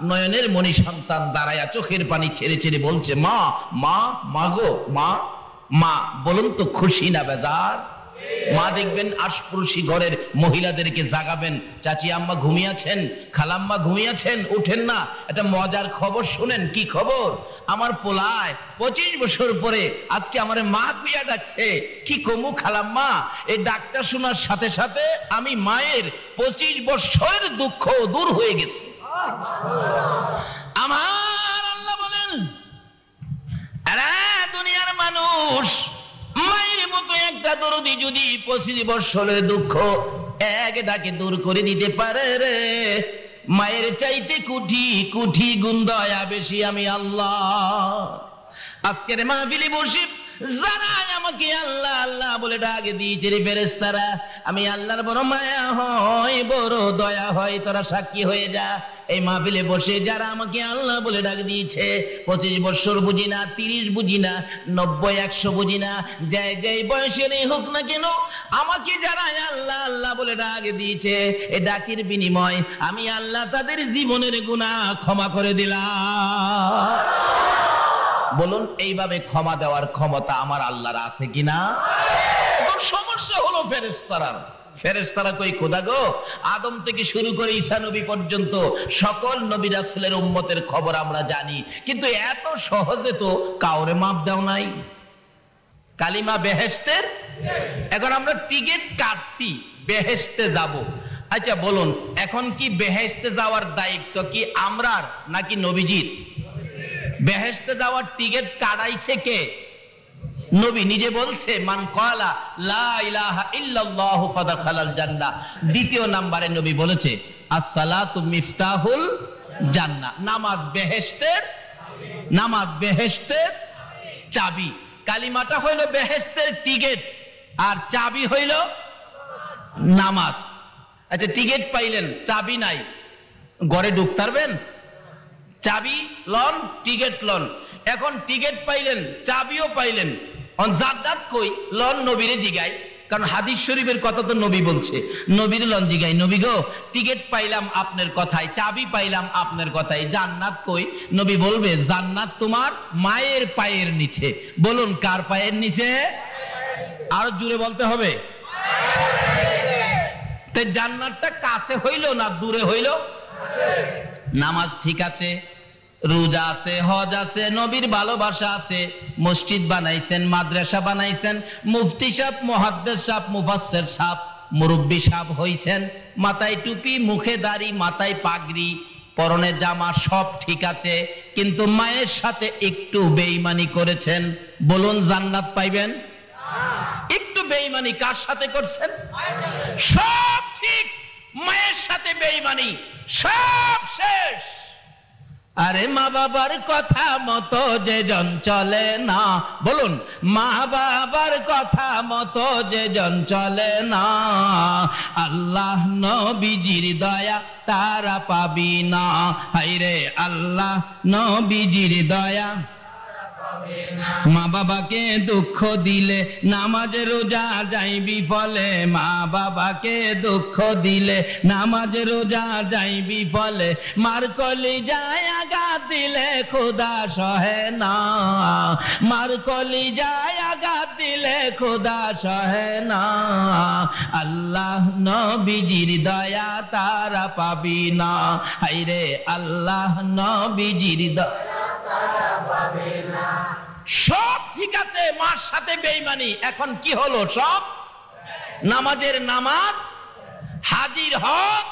নয়নের মণি সন্তান দাঁড়ায়া চোখের পানি ছেড়ে ছেড়ে বলছে, মা মা মা গো মা মা। বলুন তো খুশি না বেজার? মা দেখবেন আশপুরুষী ঘরের মহিলাদেরকে জাগাবেন, চাচি আম্মা ঘুমিয়েছেন, খালাম্মা ঘুমিয়েছেন, উঠেন না, একটা মজার খবর শুনেন। কি খবর? আমার পোলায় 25 বছর পরে আজকে আমার মা কুইয়া ডাকছে। কি কমু খালাম্মা? এই ডাকটা শোনার সাথে সাথে আমি মায়ের 25 বছরের দুঃখ দূর হয়ে গেছে। আমার আল্লাহ বলেন, আরে দুনিয়ার মানুষ, মায়ের মতো একটা দরদি যদি 25 বছরের দুঃখ এক ডাকে দূর করে দিতে পারে রে, মায়ের চাইতে কোটি কোটি গুণ দয়া বেশি আমি আল্লাহ। আজকের মাহফিলে বসে যারা আমাকে আল্লাহ আল্লাহ বলে ডাক দিয়েছে রে ফেরেশতারা, আমি আল্লাহর বড় মায়া হয়, বড় দয়া হয়, তোরা সাক্ষী হয়ে যা। এই মাহফিলে বসে যারা আমাকে আল্লাহ বলে ডাক দিয়েছে, 25 বছর বুঝি না, 30 বুঝি না, 90 100 বুঝি না, যাই বয়সেরই হোক না কেন, আমাকে যারা আল্লাহ আল্লাহ বলে ডাক দিয়েছে, এই ডাকের বিনিময় আমি আল্লাহ তাদের জীবনের গুনাহ ক্ষমা করে দিলাম। বলুন, এইভাবে ক্ষমা দেওয়ার ক্ষমতা আমার আল্লাহর আছে কিনা? এখন সমস্যা হলো ফেরেশতারা কই খোদা গো, আদম থেকে শুরু করে ঈসা নবী পর্যন্ত সকল নবী রাসূলের উম্মতের খবর আমরা জানি, কিন্তু এত সহজে তো কাউরে মাপ দাও নাই। কালিমা বেহেশতের, এখন আমরা টিকিট কাটছি বেহেশতে যাব। আচ্ছা বলুন, এখন কি বেহেশতে যাওয়ার দায়িত্ব কি আমরার নাকি নবীজির? বেহেশতে যাওয়ার টিকিট কাটাইছে কে? নবী নিজে বলছে, মান ক্বালা লা ইলাহা ইল্লাল্লাহু ফাদাখালাল জান্নাহ। দ্বিতীয় নম্বরে নবী বলেছে, আসসালাতু মিফতাহুল জান্নাহ। নামাজ বেহেশতের চাবি। কালিমাটা হইল বেহেশতের টিকিট, আর চাবি হইল নামাজ। আচ্ছা, টিকিট পাইলেন, চাবি নাই, ঘরে ঢুকতে পারবেন? চাবি লন, টিকিট লন। এখন টিকিট পাইলেন, চাবিও পাইলেন, জান্নাত কই? লন নবীরে জিগাই, কারণ হাদিস শরীফের কথা তো নবী বলছে। নবীর লন জিগাই, নবী গো টিকিট পাইলাম আপনার কথাই, চাবি পাইলাম আপনার কথাই, জান্নাত কই? নবী বলবে, জান্নাত তোমার মায়ের পায়ের নিচে। বলুন, কার পায়ের নিচে? আর জোরে বলতে হবে। তাই জান্নাতটা কাছে হইল না দূরে হইল? নামাজ ঠিক আছে, রোজা আছে, হজ আছে, নবীর ভালোবাসা আছে, মসজিদ বানাইছেন, মাদ্রাসা বানাইছেন, মুফতি সাহেব, মুহাদ্দিস সাহেব, মুফাসসির সাহেব, মুরব্বি সাহেব হইছেন, মাথায় টুপি, মুখে দাড়ি, মাথায় পাগড়ি, পরনে জামা, সব ঠিক আছে, কিন্তু মায়ের সাথে একটু বেঈমানি করেছেন। বলুন, জান্নাত পাইবেন? একটু বেঈমানি কার সাথে করছেন? সব ঠিক, মায়ের সাথে বেঈমানি, সব শেষ। আরে মা বাবার কথা মতো যে জন চলে না, বলুন, মা বাবার কথা মতো যে জন চলে না, আল্লাহ নবীজির দয়া তারা পাবি না। হায়রে আল্লাহ নবীজির দয়া। মা বাবাকে দুঃখ দিলে নামাজ রোজা যাইবি ফলে, মা বাবাকে দুঃখ দিলে নামাজ রোজা যাইবি ফলে, মার কলিজায় আঘাত দিলে খোদা সহে না, মার কলিজায় আঘাত দিলে খোদা সহে না, আল্লাহ নবীজির দয়া তারা পাবি না। হায়রে আল্লাহ নবীজির দয়া তারা পাবি না। সব ঠিক আছে, মার সাথে বেঈমানি, এখন কি হলো? সব নামাজের নামাজ, হাজির হজ।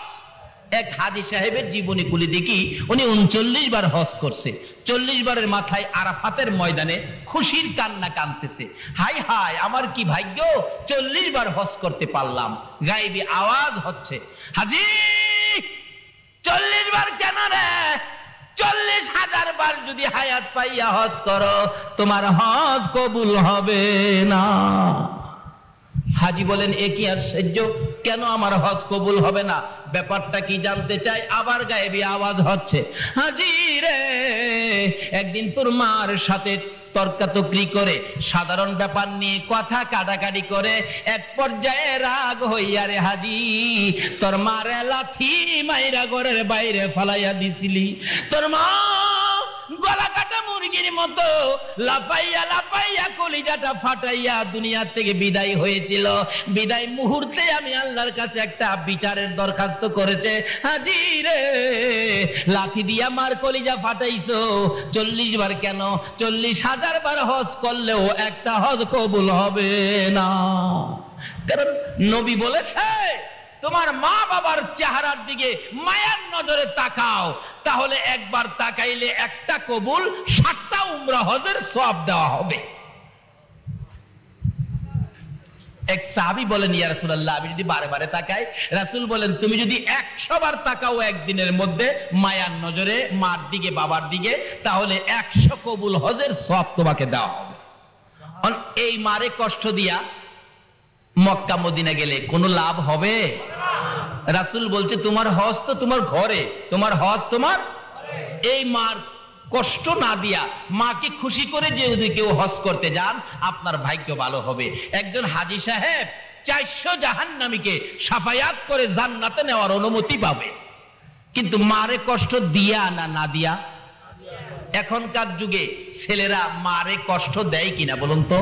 এক হাজি সাহেবের জীবনী খুলে দেখি, উনি 39 বার হজ করছে। 40 বারের মাথায় আরাফাতের ময়দানে খুশির কান্না কাঁদতেছে, হাই হাই আমার কি ভাগ্য, 40 বার হজ করতে পারলাম। গায়েবী আওয়াজ হচ্ছে, হাজি 40 বার কেন রে? 40,000 বার যদি হায়াত পাইয়া হজ করো, তোমার হজ কবুল হবে না। হাজি বলেন, এ কি আশ্চর্য, কেন আমার হজ কবুল হবে না? ব্যাপারটা কি জানতে চাই। আবার গায়েবী আওয়াজ হচ্ছে, হাজী রে, একদিন তোর মার সাথে তর্কাতর্কি করে, সাধারণ ব্যাপার নিয়ে কথা কাটাকাটি করে এক পর্যায়ে রাগ হইয়া রে হাজী তোর মারে লাথি মাইরা ঘরের বাইরে ফালাইয়া দিছিলি। তোর মা গলা কাটা মুরগির মতো লাফাইয়া লাফাইয়া কলিজাটা ফাটাইয়া দুনিয়া থেকে বিদায় হয়েছিল। বিদায় মুহূর্তে আমি আল্লাহর কাছে একটা বিচারের দরখাস্ত করেছে, হাজী রে, লাঠি দিয়া মার কলিজা ফাটাইছো 40 বার কেন? 40,000 বার হজ করলেও একটা হজ কবুল হবে না। কারণ নবী বলেছে, তোমার মা বাবার চেহারার দিকে মায়ার নজরে তাকাও, তাহলে একবার তাকাইলে একটা কবুল 7টা উমরা হজের সওয়াব দেওয়া হবে। এক সাহাবী বলেন, ইয়া রাসূলুল্লাহ, আমি যদি বারে বারে তাকাই? রাসূল বলেন, তুমি যদি 100 বার তাকাও একদিনের মধ্যে মায়ার নজরে মার দিকে বাবার দিকে, তাহলে 100 কবুল হজের সওয়াব তোমাকে দেওয়া হবে। এই মারে কষ্ট দিয়া মক্কা মদিনা গেলে কোনো লাভ হবে? রাসূল বলছে, তোমার হজ তো তোমার ঘরে, তোমার হজ তোমার। এই মার কষ্ট না দিয়া মাকে খুশি করে যদি কেউ হজ করতে যান, আপনার ভাগ্য ভালো হবে। একজন হাজী সাহেব 400 জাহান্নামীকে সাফায়াত করে জান্নাতে নেওয়ার অনুমতি পাবে। কিন্তু মারে কষ্ট দিয়া না দিয়া? এখনকার যুগে ছেলেরা মারে কষ্ট দেয় কিনা বলুন তো?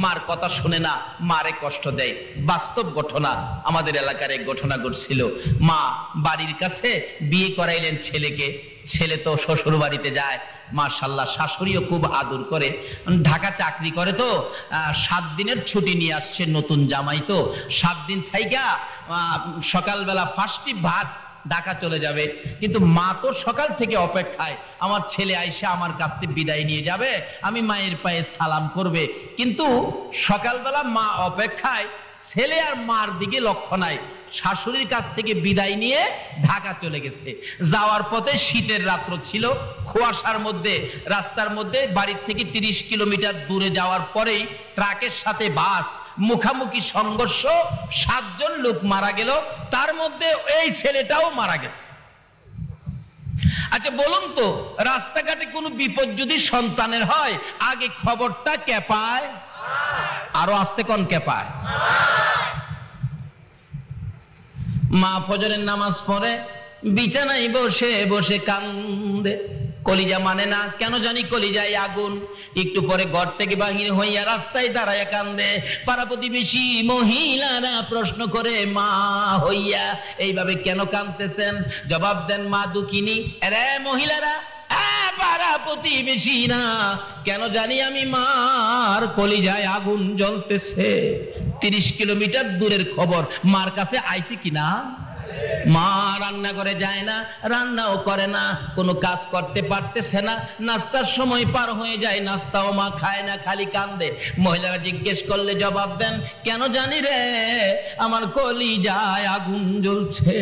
মার কথা শুনে না, মারে কষ্ট দেয়। বাস্তব ঘটনা, আমাদের এলাকার এক ঘটনা ঘটছিল। মা বাড়ির কাছে বিয়ে করাইলেন ছেলেকে। ছেলে তো শ্বশুর বাড়িতে যায়, মাশাআল্লাহ, শাশুড়িও খুব আদর করে। ঢাকা চাকরি করে তো 7 দিনের ছুটি নিয়ে আসছে, নতুন জামাই তো। 7 দিন থাইকা সকালবেলা ফার্স্টই বাস ঢাকা চলে যাবে। কিন্তু মা তো সকাল থেকে অপেক্ষায়, আমার ছেলে আইসা আমার কাছ থেকে বিদায় নিয়ে যাবে, আমি মায়ের পায়ে সালাম করবে। কিন্তু সকালবেলা মা অপেক্ষায়, ছেলে আর মার দিকে লক্ষ্য নাই। শাশুড়ির কাছ থেকে বিদায় নিয়ে ঢাকা চলে গেছে। যাওয়ার পথে শীতের রাত্র ছিল, কুয়াশার মধ্যে, রাস্তার মধ্যে বাড়ির থেকে 30 কিলোমিটার দূরে যাওয়ার পরেই ট্রাকের সাথে বাস মুখামুখি সংঘর্ষ, 7 জন লোক মারা গেল, তার মধ্যে এই ছেলেটাও মারা গেছে। আচ্ছা বলুন তো, রাস্তাঘাটে কোনো বিপদ যদি সন্তানের হয়, আগে খবরটা কে পায়? আরো আস্তে কোন কে পায়? মা ফজরের নামাজ পড়ে বিছানায় বসে বসে কান্দে, কলিজা মানে না, কেন জানি কলিজায় আগুন। একটু পরে ঘর থেকে বাহির হইয়া রাস্তায় দাঁড়ায় কান্দে। পাড়া প্রতিবেশী মহিলারা প্রশ্ন করে, মা হইয়া এইভাবে কেন কাঁদতেছেন? জবাব দেন, মা দুঃখিনী। আরে মহিলারা, পাড়া প্রতিবেশী না, কেন জানি আমি মার কলিজায় আগুন জ্বলতেছে। 30 কিলোমিটার দূরের খবর, মার কাছে আইছে কিনা? মা রান্না করে যায় না, রান্নাও করে না, কোনো কাজ করতে পারতেছে না। নাস্তার সময় পার হয়ে যায়, নাস্তাও মা খায় না, খালি কান্দে। মহিলারা জিজ্ঞেস করলে জবাব দেন, কেন জানি রে, আমার কলিজায় আগুন জ্বলছে।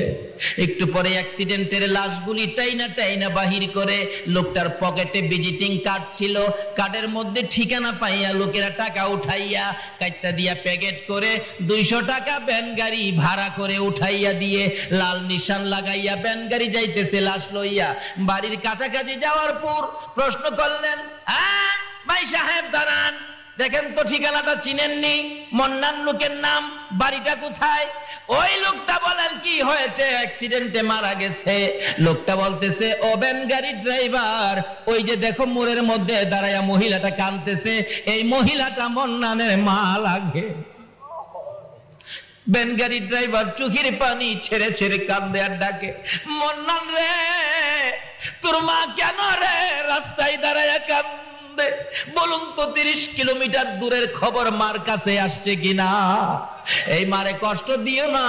একটু পরে অ্যাক্সিডেন্টের লাশগুলি টাইনা টাইনা বাহির করে, লোকটার পকেটে ভিজিটিং কার্ড ছিল, কার্ডের মধ্যে ঠিকানা পাইয়া লোকেরা টাকা উঠাইয়া কাইটা দিয়া প্যাকেট করে 200 টাকা ভ্যান গাড়ি ভাড়া করে উঠাইয়া দিয়ে লাল নিশান লাগাইয়া ভ্যান গাড়ি যাইতেছে লাশ লইয়া। বাড়ির কাছাকাছি যাওয়ার পর প্রশ্ন করলেন, ভাই সাহেব দাঁড়ান, দেখেন তো ঠিকানাটা চিনেননি? মন্নান লোকের নাম, বাড়িটা কোথায়? ওই লোকটা বলেন, কি হয়েছে? অ্যাক্সিডেন্টে মারা গেছে। লোকটা বলতেছে, ও ভ্যান গাড়ির ড্রাইভার, ওই যে দেখো মোড়ের মধ্যে দাঁড়ায়া মহিলাটা কাঁদতেছে, এই মহিলাটা মন্নানের মা লাগে। ভ্যান গাড়ির ড্রাইভার চোখের পানি ছেড়ে ছেড়ে কান্দে আর ডাকে, মন্নান রে, তোর মা কেন রে রাস্তায় দাঁড়ায়া কান্দে? বলুন তো, 30 কিলোমিটার দূরের খবর মার কাছে আসছে কিনা? এই মারে কষ্ট দিও না,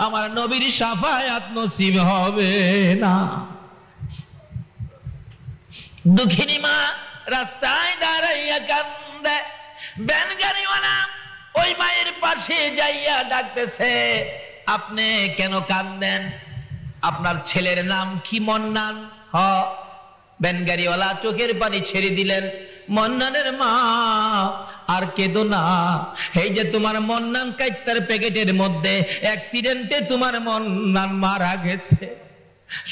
আমার নবীর শাফায়াত নসিব হবে না। দুঃখিনী মা রাস্তায় দাঁড়াইয়া কান্দে। ভ্যান গাড়িওয়ালা ওই মায়ের পাশে যাইয়া ডাকতেছে, আপনি কেন কান্দেন? আপনার ছেলের নাম কি মন্নান? হ। ভ্যান গাড়িওয়ালা চোখের পানি ছেড়ে দিলেন, মন্নানের মা আর কেঁদো না, এই যে তোমার মন্নান কাইত্তার প্যাকেটের মধ্যে অ্যাক্সিডেন্টে তোমার মন্নান মারা গেছে।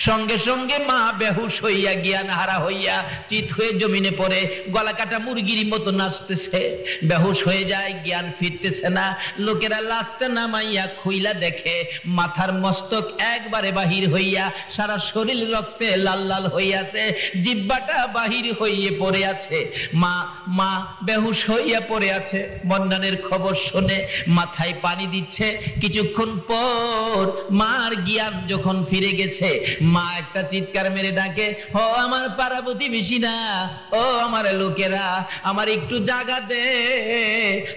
সঙ্গে সঙ্গে মা বেহুশ হইয়া জ্ঞান হারা হইয়া চিত হয়ে জমিনে পড়ে গলা কাটা মুরগির মতো নাচতেছে, বেহুশ হয়ে যায়, জ্ঞান ফিরতেছে না। লোকেরা লাশটা নামাইয়া খুইলা দেখে মাথার মস্তক একবারে বাহির হইয়া সারা শরীর রক্তে লাল লাল হইয়াছে, জিহ্বাটা বাহির হইয়ে পড়ে আছে। মা মা বেহুশ হইয়া পড়ে আছে। মন্নানের খবর শুনে মাথায় পানি দিচ্ছে। কিছুক্ষণ পর মার জ্ঞান যখন ফিরে গেছে, মা একটা চিৎকার মেরে ডাকে, ও আমার পাড়া প্রতিবেশীরা, ও আমার লোকেরা, আমার একটু জায়গা দে,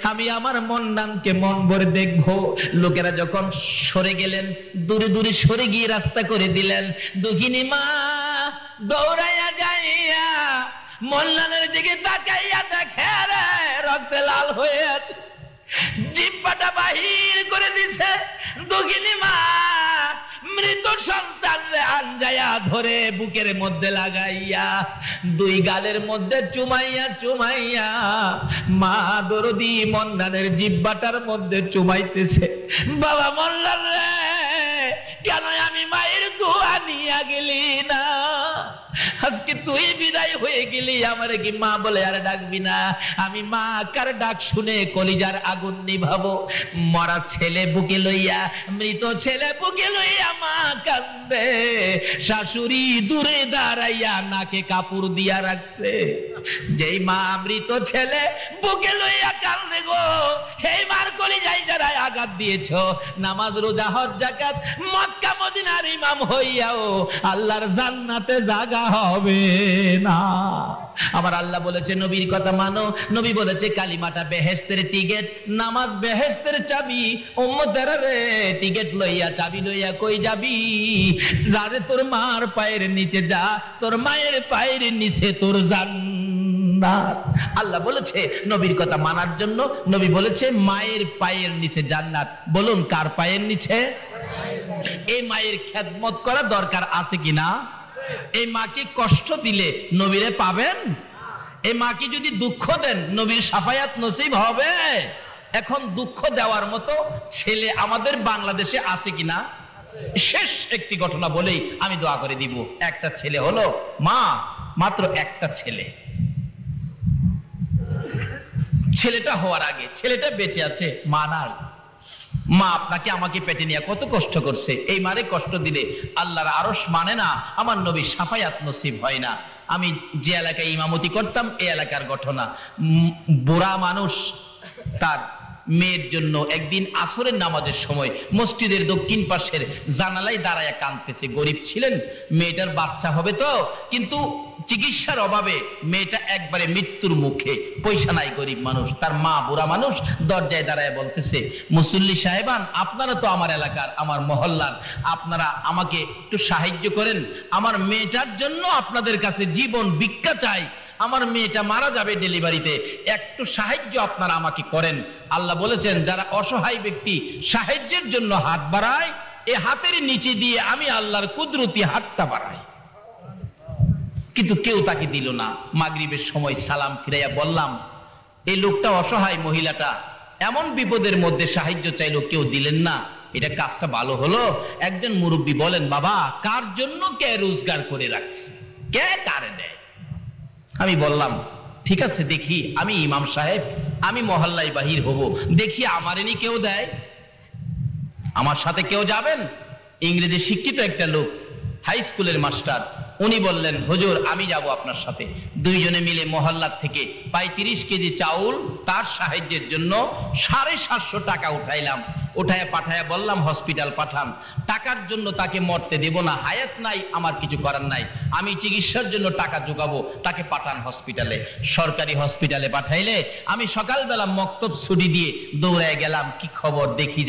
আমি আমার মন্নানকে মন ভরে দেখবো। লোকেরা যখন সরে গেলেন, দূরে দূরে সরে গিয়ে রাস্তা করে দিলেন, দুঃখিনী মা দৌড়াইয়া যাইয়া মন্নানের দিকে তাকাইয়া দেখে রে রক্তে লাল হয়ে আছে, জিহ্বাটা বাহির করে দিছে। দুঃখিনী মা মৃত সন্তান আঞ্জায়া ধরে বুকের মধ্যে লাগাইয়া দুই গালের মধ্যে চুমাইয়া চুমাইয়া মা দরদি মন্নানের জিহ্বাটার মধ্যে চুমাইতেছে। বাবা মন্নান রে, কেন আমি মায়ের দোয়া নিয়ে গেলি না? আজকে তুই বিদায় হয়ে গেলি, আমারে কি মা বলে আর ডাকবি না? আমি মা কার ডাক শুনে কলিজার আগুন নিভাবো। মরা ছেলে বুকে লইয়া, মৃত ছেলে বুকে লইয়া মা কান্দে। শাশুড়ি দূরে দাঁড়াইয়া নাকে কাপড় দিয়া রাখছে। যেই মা মৃত ছেলে বুকে লইয়া কান্দে গো, এই মার কলিজায় যারা আঘাত দিয়েছ, নামাজ রোজা হজ যাকাত মক্কা মদিনার ইমাম হইয়াও আল্লাহর জান্নাতে জায়গা হবে না। আমার আল্লাহ বলেছে নবীর কথা মানো। নবী বলেছে কালিমাটা বেহেশতের টিকেট, নামাজ বেহেশতের চাবি। উম্মতেরা রে, টিকেট লইয়া চাবি লইয়া কই যাবি? যারে তোর মার পায়ের নিচে যা, তোর মায়ের পায়ের নিচে তোর জান্নাত। আল্লাহ বলেছে নবীর কথা মানার জন্য। নবী বলেছে মায়ের পায়ের নিচে জান্নাত। বলুন কার পায়ের নিচে? এই মায়ের খেদমত করা দরকার আছে কিনা? এই মাকে কষ্ট দিলে নবীরে পাবেন? এই মাকে যদি দুঃখ দেন নবীর শাফায়াত নসিব হবে? এখন দুঃখ দেওয়ার মতো ছেলে আমাদের বাংলাদেশে আছে কিনা? শেষ একটি ঘটনা বলেই আমি দোয়া করে দিব। একটা ছেলে হলো, মা মাত্র একটা ছেলে। ছেলেটা হওয়ার আগে ছেলেটা বেঁচে আছে, মা নাই। মা আপনাকে আমাকে পেটে নিয়ে কত কষ্ট করছে। এই মারে কষ্ট দিলে আল্লাহর আরশ মানে না, আমার নবীর শাফায়াত নসিব হয় না। আমি যে এলাকায় ইমামতি করতাম, এই এলাকার ঘটনা। বুড়া মানুষ তার মেয়ের জন্য একদিন আসরের নামাজের সময় মসজিদের দক্ষিণ পাশের জানালায় দাঁড়ায় কাঁদতেছে। গরিব ছিলেন, মেয়েটার বাচ্চা হবে তো, কিন্তু চিকিৎসার অভাবে মেয়েটা একবারে মৃত্যুর মুখে, পয়সা নাই, গরিব মানুষ। তার মা বুড়া মানুষ দরজায় দাঁড়ায় বলতেছে, মুসল্লি সাহেবান, আপনারা তো আমার এলাকার, আমার মহল্লার, আপনারা আমাকে একটু সাহায্য করেন। আমার মেয়েটার জন্য আপনাদের কাছে জীবন ভিক্ষা চাই। আমার মেয়েটা মারা যাবে ডেলিভারিতে, একটু সাহায্য আপনারা আমাকে করেন। আল্লাহ বলেছেন যারা অসহায় ব্যক্তি সাহায্যের জন্য হাত বাড়ায়, এই হাতের নিচে দিয়ে আমি আল্লাহর কুদরতি হাতটা বাড়াই। কিন্তু কেউ তাকে দিল না। মাগরিবের সময় সালাম ফিরাইয়া বললাম, এই লোকটা অসহায়, মহিলাটা এমন বিপদের মধ্যে সাহায্য চাইলো, কেউ দিলেন না, এটা কাজটা ভালো হলো? একজন মুরব্বী বলেন, বাবা কার জন্য কে রোজগার করে রাখছে, কে কারে দেয়? আমি বললাম ঠিক আছে, দেখি আমি ইমাম সাহেব, আমি মহল্লায় বাহির হব, দেখি আমার এনি কেউ দেয়, আমার সাথে কেউ যাবেন? ইংরেজি শিক্ষিত একটা লোক, হাই স্কুলের মাস্টার, উনি বললেন হুজুর আমি যাব আপনার সাথে। দুইজনে মিলে মহল্লার থেকে 35 কেজি চাউল তার সাহায্যের জন্য 750 টাকা উঠাইলাম। উঠায় পাঠায় বললাম হসপিটাল পাঠান। টাকার জন্য তাকে মরতে দেব না, হায়াত নাই, আমার কিছু করার নাই, আমি চিকিৎসার জন্য টাকা জোগাবো, তাকে পাঠান হসপিটালে। সরকারি হসপিটালে পাঠাইলে আমি সকালবেলা মক্তব ছুটি দিয়ে দৌড়ায় গেলাম, কি খবর দেখি।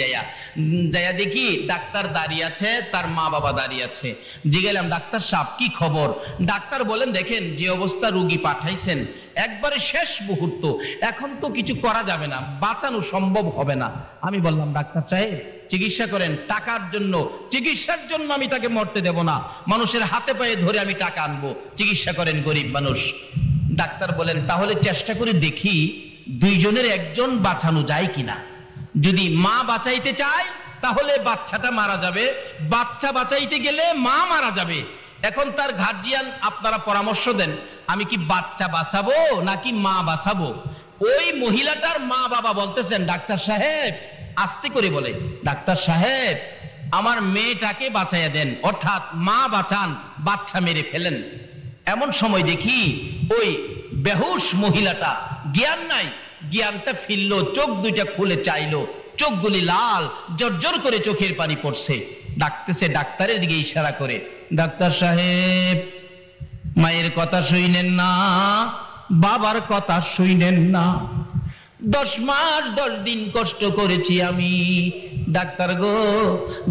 যাইয়া দেখি ডাক্তার দাঁড়িয়ে আছে, তার মা বাবা দাঁড়িয়ে আছে। জিজ্ঞাসা, ডাক্তার সাহেব কি খবর? ডাক্তার বলেন দেখেন যে অবস্থা রোগী পাঠাইছেন, একবারে শেষ মুহূর্ত, এখন তো কিছু করা যাবে না, বাঁচানো সম্ভব হবে না। আমি বললাম ডাক্তার সাহেব চিকিৎসা করেন, টাকার জন্য, চিকিৎসার জন্য আমি তাকে মরতে দেব না, মানুষের হাতে পায়ে ধরে আমি টাকা আনবো, চিকিৎসা করেন, গরিব মানুষ। ডাক্তার বলেন তাহলে চেষ্টা করে দেখি দুইজনের একজন বাঁচানো যায় কিনা। যদি মা বাঁচাইতে চায় তাহলে বাচ্চাটা মারা যাবে, বাচ্চা বাঁচাইতে গেলে মা মারা যাবে। এখন তার গার্জিয়ান আপনারা পরামর্শ দেন, আমি কি বাচ্চা বাঁচাবো নাকি মা বাঁচাবো? ওই মহিলাটার মা বাবা বলতেছেন, ডাক্তার সাহেব, আস্তে করে বলে, ডাক্তার সাহেব আমার মেয়েটাকে বাঁচাইয়া দেন, অর্থাৎ মা বাঁচান, বাচ্চা মেরে ফেলেন। এমন সময় দেখি ওই বেহুশ মহিলাটা, জ্ঞান নাই, জ্ঞানটা ফিরলো, চোখ দুইটা খুলে চাইলো, চোখগুলি লাল, জর্জর করে চোখের পানি পড়ছে। ডাকতেছে, ডাক্তারের দিকে ইশারা করে, ডাক্তার সাহেব মায়ের কথা শুইনেন না, বাবার কথা শুইনেন না, 10 মাস 10 দিন কষ্ট করেছি আমি, ডাক্তার গো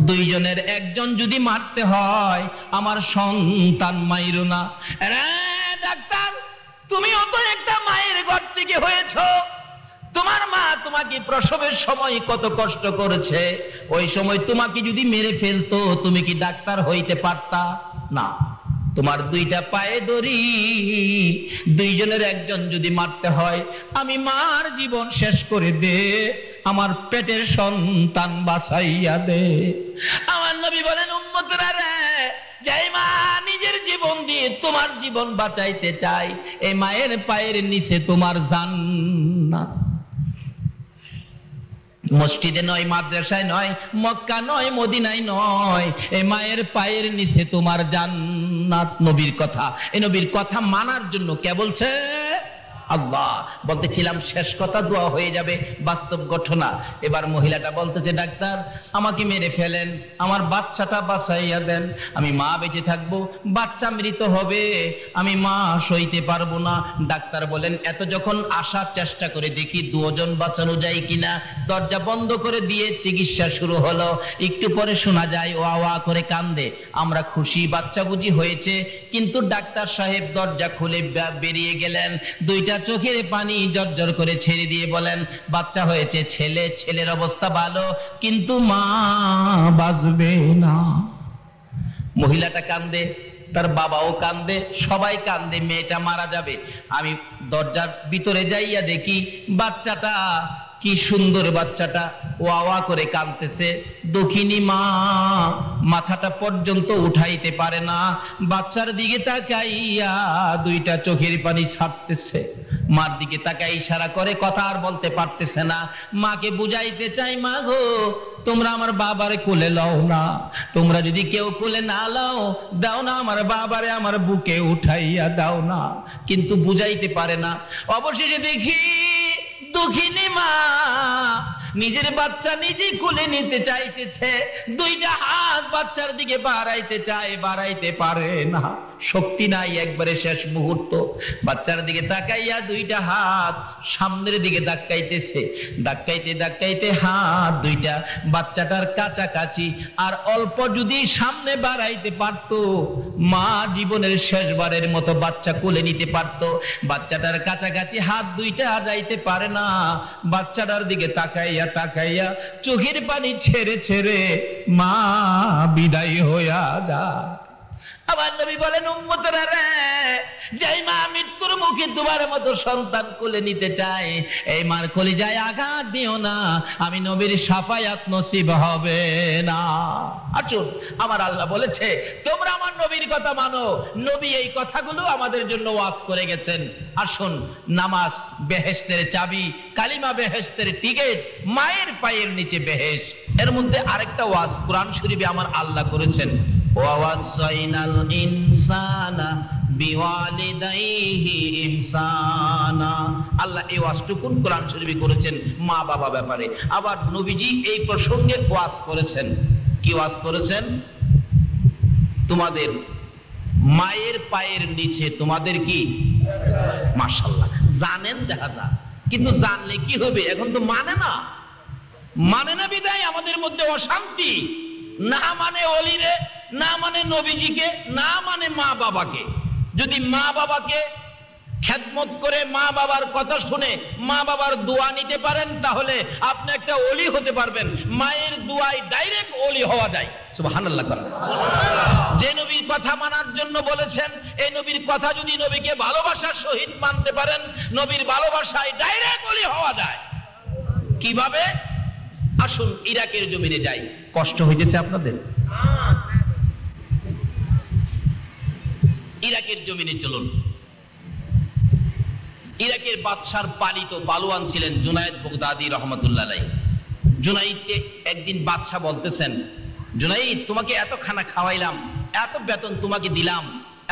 দুইজনের একজন যদি মারতে হয় আমার সন্তান মাইরো না। ডাক্তার তুমিও তো একটা মায়ের ঘর থেকে হয়েছ, তোমার মা তোমাকে প্রসবের সময় কত কষ্ট করেছে, ওই সময় তোমাকে যদি মেরে ফেলতো তুমি কি ডাক্তার হইতে পারতা? না, তোমার দুইটা পায়ে ধরি, দুইজনের একজন যদি মারতে হয় আমি মার জীবন শেষ করে দে, আমার পেটের সন্তান বাঁচাইয়া দে। আমার নবী বলেন, উম্মতরা রে, যাই মা নিজের জীবন দিয়ে তোমার জীবন বাঁচাইতে চাই, এই মায়ের পায়ের নিচে তোমার জান্নাত। মসজিদে নয়, মাদ্রাসায় নয়, মক্কা নয়, মদিনায় নয়, এই মায়ের পায়ের নিচে তোমার জান্নাত। নবীর কথা, এই নবীর কথা মানার জন্য কে বলছে? আল্লাহ। বলতেছিলাম শেষ কথা দোয়া হয়ে যাবে, বাস্তব ঘটনা। এবার মহিলাটা বলতেছে, ডাক্তার আমাকে মেরে ফেলেন, আমার বাচ্চাটা বাঁচাইয়া দেন, আমি মা বেঁচে থাকবো, বাচ্চা মৃত হবে, আমি মা সইতে পারবো না। ডাক্তার বলেন, এত যখন আসার চেষ্টা করে দেখি 2 জন বাঁচানো যায় কিনা। দরজা বন্ধ করে দিয়ে চিকিৎসা শুরু হলো। একটু পরে শোনা যায় ওয়া ওয়া করে কান্দে, আমরা খুশি, বাচ্চা বুঝি হয়েছে। কিন্তু ডাক্তার সাহেব দরজা খুলে বেরিয়ে গেলেন, দুইটা চোখের পানি জর্জর করে ছেড়ে দিয়ে বলেন, বাচ্চা হয়েছে ছেলে, ছেলের অবস্থা ভালো, কিন্তু মা বাঁচবে না। মহিলাটা কান্দে, তার বাবাও কান্দে, সবাই কান্দে, মেয়েটা মারা যাবে। আমি দরজার ভিতরে যাইয়া দেখি বাচ্চাটা, কি সুন্দর বাচ্চাটা, ওয়া ওয়া করে কাঁদতেছে। দক্ষিণী মা মাথাটা পর্যন্ত উঠাইতে পারে না, বাচ্চার দিকে তাকাইয়া দুইটা চোখের পানি ছাড়তেছে। মার দিকে তাকাই ইশারা করে, কথা আর বলতে পারতেছে না। মাকে বুঝাইতে চাই, মা গো তোমরা আমার বাবারে কোলে লও না, তোমরা যদি কেউ কোলে না লও, দাও না আমার বাবারে আমার বুকে উঠাইয়া দাও না, কিন্তু বুঝাইতে পারে না। অবশেষে দেখি দুঃখিনী মা নিজের বাচ্চা নিজে কোলে নিতে চাইতেছে, দুইটা হাত বাচ্চার দিকে বাড়াইতে চায়, বাড়াইতে পারে না, শক্তি নাই, একবারে শেষ মুহূর্ত। বাচ্চার দিকে তাকাইয়া দুইটা হাত সামনের দিকে ধাক্কাইতেছে, ধাক্কাইতে ধাক্কাইতে হাত দুইটা বাচ্চাটার কাছাকাছি, আর অল্প যদি সামনে বাড়াইতে পারত, মা জীবনের শেষবারের মতো বাচ্চা কোলে নিতে পারত। বাচ্চাটার কাছাকাছি হাত দুইটা যাইতে পারে না, বাচ্চাটার দিকে তাকাইয়া তাকাইয়া চোখের পানি ছেড়ে ছেড়ে মা বিদায় হইয়া যায়। আবার নবী বলেন, উম্মতরা রে, যেই মা মৃত্যুর মুখে তোমার মতো সন্তান কোলে নিতে চায়, এই মার কলিজায় আঘাত দিও না, আমি নবীর শাফায়াত নসিব হবে না। আসুন, আমার আল্লাহ বলেছে তোমরা আমার নবীর কথা মানো। নবী এই কথাগুলো আমাদের জন্য ওয়াজ করে গেছেন। আসুন, নামাজ বেহেশতের চাবি, কালিমা বেহেশতের টিকিট, মায়ের পায়ের নিচে বেহেশত। এর মধ্যে আরেকটা ওয়াজ কোরআন শরীফে আমার আল্লাহ করেছেন, ওয়াসাইনাল ইনসানা বিওয়ালিদাইহি ইহসানা। আল্লাহ এই ওয়াজটুকু কোরআন শরীফে করেছেন মা বাবা ব্যাপারে। আবার নবীজি এই প্রসঙ্গে ওয়াজ করেছেন। কি ওয়াজ করেছেন? তোমাদের মায়ের পায়ের নিচে তোমাদের কি, মাশাআল্লাহ, জানেন, দেখা যায়, কিন্তু জানলে কি হবে? এখন তো মানে না, মানে না বিদায় আমাদের মধ্যে অশান্তি। না মানে ওলিরে, না মানে নবীজিকে, না মানে মা বাবাকে। যদি মা বাবাকে খেদমত করে মা বাবার কথা শুনে মা বাবার দোয়া নিতে পারেন, তাহলে আপনি একটা ওলি হতে পারবেন। মায়ের দোয়ায় ডাইরেক্ট ওলি হওয়া যায়। সুবহানাল্লাহ। যে নবীর কথা মানার জন্য বলেছেন, এই নবীর কথা যদি নবীকে ভালোবাসার সহিত মানতে পারেন, নবীর ভালোবাসায় ডাইরেক্ট ওলি হওয়া যায়। কিভাবে? আসুন ইরাকের জমিনে যাই। কষ্ট হইতেছে আপনাদের? ইরাকের জমিনে চলুন। ইরাকের বাদশার পালিত পালোয়ান ছিলেন জুনায়েদ বাগদাদী রহমতুল্লাহ আলাইহি। জুনায়েদকে একদিন বাদশা বলতেছেন, জুনায়েদ, তোমাকে এত খানা খাওয়াইলাম, এত বেতন তোমাকে দিলাম,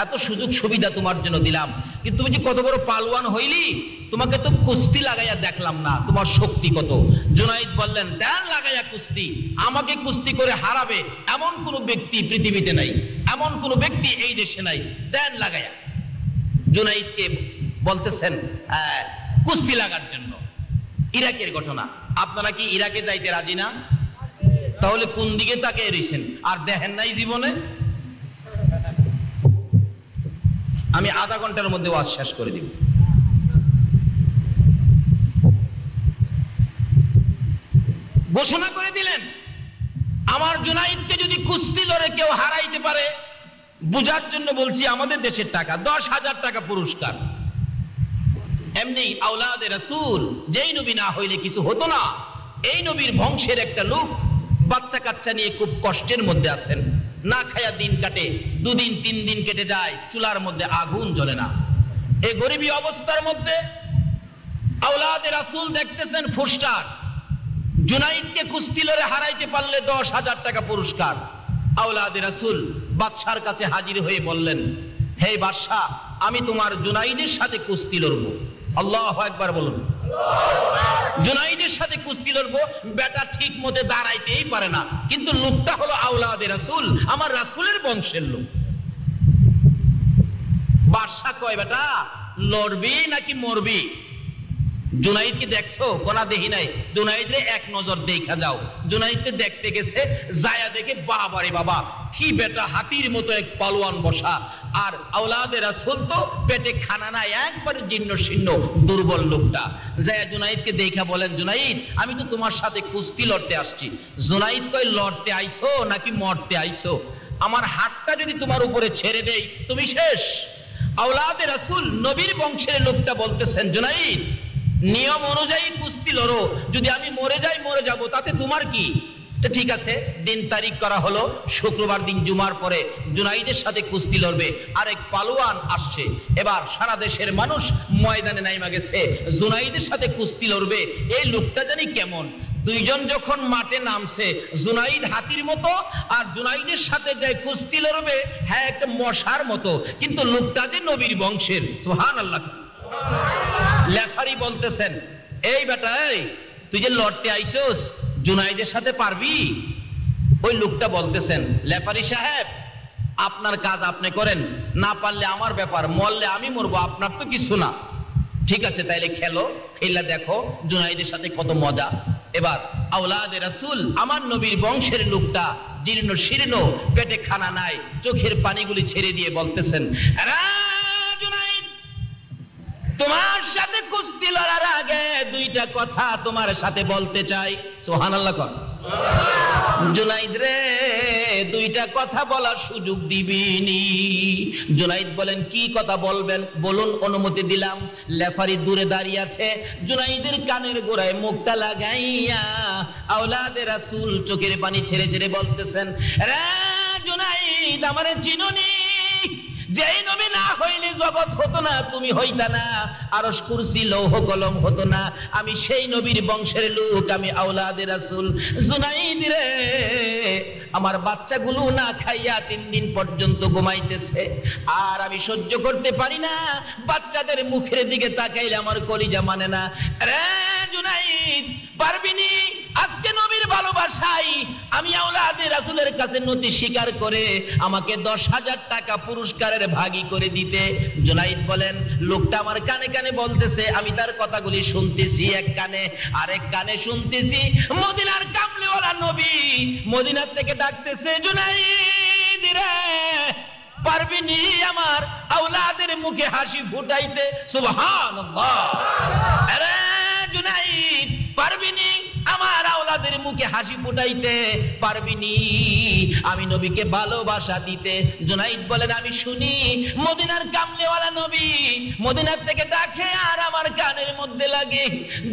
এত সুযোগ সুবিধা তোমার জন্য দিলাম, কিন্তু তুমি যে কত বড় পালোয়ান হইলি, তোমাকে তো কুস্তি লাগাইয়া দেখলাম না, তোমার শক্তি কত। জুনায়েদ বললেন, দেন লাগাইয়া কুস্তি, আমাকে কুস্তি করে হারাবে এমন কোন ব্যক্তি পৃথিবীতে নাই, এমন কোন ব্যক্তি এই দেশে নাই, দেন লাগাইয়া। জুনায়েদকে বলতেছেন কুস্তি লাগার জন্য। ইরাকের ঘটনা, আপনারা কি ইরাকে যাইতে রাজি না? তাহলে কোন দিকে তাকিয়ে রইছেন? আর দেখেন নাই জীবনে? আমি আধা ঘন্টার মধ্যে ওয়াজ শেষ করে দিব। ঘোষণা করে দিলেন, আমার জুনায়েদকে যদি কুস্তি লড়ে কেউ হারাইতে পারে, বুঝার জন্য বলছি, আমাদের দেশের টাকা 10,000 টাকা পুরস্কার। এমনি আওলাদে রাসূল, যেই নবী না হইলে কিছু হতো না, এই নবীর বংশের একটা লোক বাচ্চা কাচ্চা নিয়ে খুব কষ্টের মধ্যে আছেন, না খায়া দিন কাটে, 2 দিন 3 দিন কেটে যায়, চুলার মধ্যে আগুন জ্বলে না। এই গরিবী অবস্থার মধ্যে আওলাদে রাসূল দেখতেছেন পোস্টার, জুনায়েদকে কুস্তি লড়ে হারাইতে পারলে 10,000 টাকা পুরস্কার। আওলাদে রাসূল বাদশার কাছে হাজির হয়ে বললেন, হে বাদশা, আমি তোমার জুনায়েদের সাথে কুস্তি লড়বো। আল্লাহু আকবার বলুন। জুনায়েদের সাথে কুস্তি লড়বো। বেটা ঠিক মতে দাঁড়াইতেই পারে না, কিন্তু লোকটা হলো আওলাদে রাসূল, আমার রাসূলের বংশের লোক। বাদশা কয়, বেটা লড়বি নাকি মরবি? জুনায়েদকে দেখছো? কোনা দেখি নাই। জুনায়েদরে এক নজর দেখা যাও। জুনায়েদকে দেখতে গেছে, যায়া দেখে বাবারে বাবা, কি বেটা হাতির মতো এক পালোয়ান বসা, আর আওলাদে রাসূল তো পেটে খানা নাই, একবার জীর্ণ শীর্ণ দুর্বল লোকটা। যায়া জুনায়েদকে দেখা বলেন, জুনায়েদ, আমি তো তোমার সাথে কুস্তি লড়তে আসছি। জুনায়েদ কয়, লড়তে আইছো নাকি মরতে আইছো? আমার হাতটা যদি তোমার উপরে ছেড়ে দেই তুমি শেষ। আওলাদে রাসূল নবীর বংশের লোকটা বলতেছেন, জুনায়েদ, নিয়ম অনুযায়ী কুস্তি লড়ো, যদি আমি মরে যাই মরে যাব, তাতে তোমার কি? ঠিক আছে, দিন তারিখ করা হলো, শুক্রবার দিন জুমার পরে জুনায়েদের সাথে কুস্তি লড়বে। আরেক পালোয়ান আসছে। এবার সারা দেশের মানুষ ময়দানে নাইমা গেছে, জুনায়েদের সাথে কুস্তি লড়বে। এই লোকটা জানি কেমন। দুইজন যখন মাঠে নামছে, জুনায়েদ হাতির মতো, আর জুনায়েদের সাথে যে কুস্তি লড়বে, হ্যাঁ একটা মশার মতো, কিন্তু লোকটা যে নবীর বংশের। সুবহানাল্লাহ। লেফারি বলতেছেন, এই বেটা, এই তুই যে লড়তে আইছস, জুনায়েদের সাথে পারবি? ওই লোকটা বলতেছেন, লেফারি সাহেব, আপনার কাজ আপনি করেন, না পারলে আমার ব্যাপার, মরলে আমি মরবো, আপনার তো কিছু না। ঠিক আছে, তাইলে খেলো, খেলা দেখো জুনায়েদের সাথে কত মজা। এবার আওলাদে রাসূল, আমার নবীর বংশের লোকটা জীর্ণ শীর্ণ, পেটে খানা নাই, চোখের পানিগুলি ছেড়ে দিয়ে বলতেছেন, জুনায়েদ, তোমার সাথে কুস্তি লড়ার আগে 2টা কথা তোমার সাথে বলতে চাই। সুবহানাল্লাহ। জুনায়েদ রে, 2টা কথা বলার সুযোগ দিবিনি। জুনায়েদ বলেন, কি কথা বলবেন? বলুন, অনুমতি দিলাম। লেফারি দূরে দাঁড়িয়ে আছে, জুনায়েদের কানের গোড়ায় মুখটা লাগাইয়া আওলাদে রাসূল চোখের পানি ছেড়ে ছেড়ে বলতেছেন, রে জুনায়েদ, আমারে চিনোনি? যেই নবী না হইলে জগৎ হতো না, তুমি হইতা না, আরশ কুরসি লৌহ কলম হতো না। আমি সেই নবীর বংশের লোক, আমি আওলাদে রাসূল। জুনায়েদ রে, আমার বাচ্চাগুলো না খাইয়া 3 দিন পর্যন্ত ঘুমাইতেছে, আর আমি সহ্য করতে পারি না, বাচ্চাদের মুখের দিকে তাকাইলে আমার কলিজা মানে না। রে জুনায়েদ, পারবিনি? আজকে নবীর ভালোবাসাই আমি আওলাদে রাসূলের কাছে নতি স্বীকার করে আমাকে 10,000 টাকা পুরস্কারের ভাগী করে দিতে। জুনায়েদ বলেন, লোকটা আমার কানে কানে বলতেছে, আমি তার কথাগুলি শুনতেছি, এক কানে, আরেক কানে শুনতেছি মদিনার কামলিওয়ালা নবী মদিনার থেকে ডাকতেছে, জুনায়েদ রে, পারবিনি আমার আওলাদের মুখে হাসি ফুটাইতে? সুবহানাল্লাহ। আরে জুনাইদ, পারবিনি আমার আওলাদের মুখে হাসি ফুটাইতে? পারবিনি আমি নবীকে ভালোবাসা দিতে? জুনাইদ বলেন, আমি শুনি মদিনার কামলেওয়ালা নবী মদিনার থেকে ডাকে আর আমার কানের মধ্যে লাগে,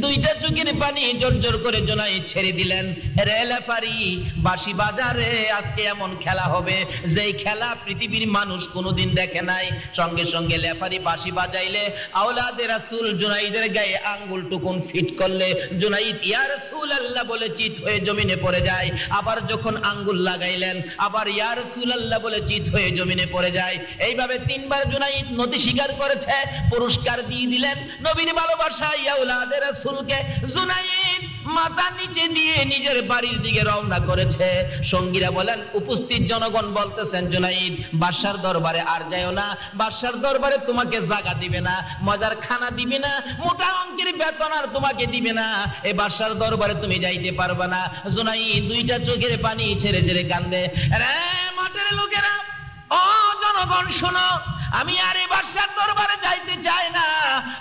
দুইটা চোখের পানি জোর করে জুনাইদ ছেড়ে দিলেন। রে লেফারি, বাঁশি বাজারে আজকে এমন খেলা হবে যেই খেলা পৃথিবীর মানুষ কোনোদিন দেখে নাই। সঙ্গে সঙ্গে লেফারি বাঁশি বাজাইলে আওলাদে রাসূল জুনাইদের গায়ে আঙ্গুল টুকুন ফিট করলে জুনাইদ ইয়া রাসূলুল্লাহ বলে চিৎ হয়ে জমিনে পড়ে যায়। আবার যখন আঙ্গুল লাগাইলেন আবার ইয়া রাসূলুল্লাহ বলে চিৎ হয়ে জমিনে পড়ে যায়। এইভাবে তিনবার জুনাইদ নদী শিকার করেছে, পুরস্কার দিয়ে দিলেন নবীর ভালোবাসা আওলাদে রাসূলকে। জুনাইদ মাথা নিচে দিয়ে নিজের বাড়ির দিকে রওনা করেছে। সঙ্গীরা বলেন, উপস্থিত জনগণ বলতেছেন, জুনাইদ বাদশার দরবারে আর যাও না, বাদশার দরবারে তোমাকে জায়গা দিবে না, মজার খানা দিবে না, মোটা অঙ্কের বেতন আর তোমাকে দিবে না, এই বাদশার দরবারে তুমি যাইতে পারবে না। জুনাইদ দুইটা চোখের পানি ছেড়ে ছেড়ে কান্দে। রে মাঠের লোকেরা, ও জনগণ শোনো, আমি আর এই বাদশার দরবারে যাইতে চাই না,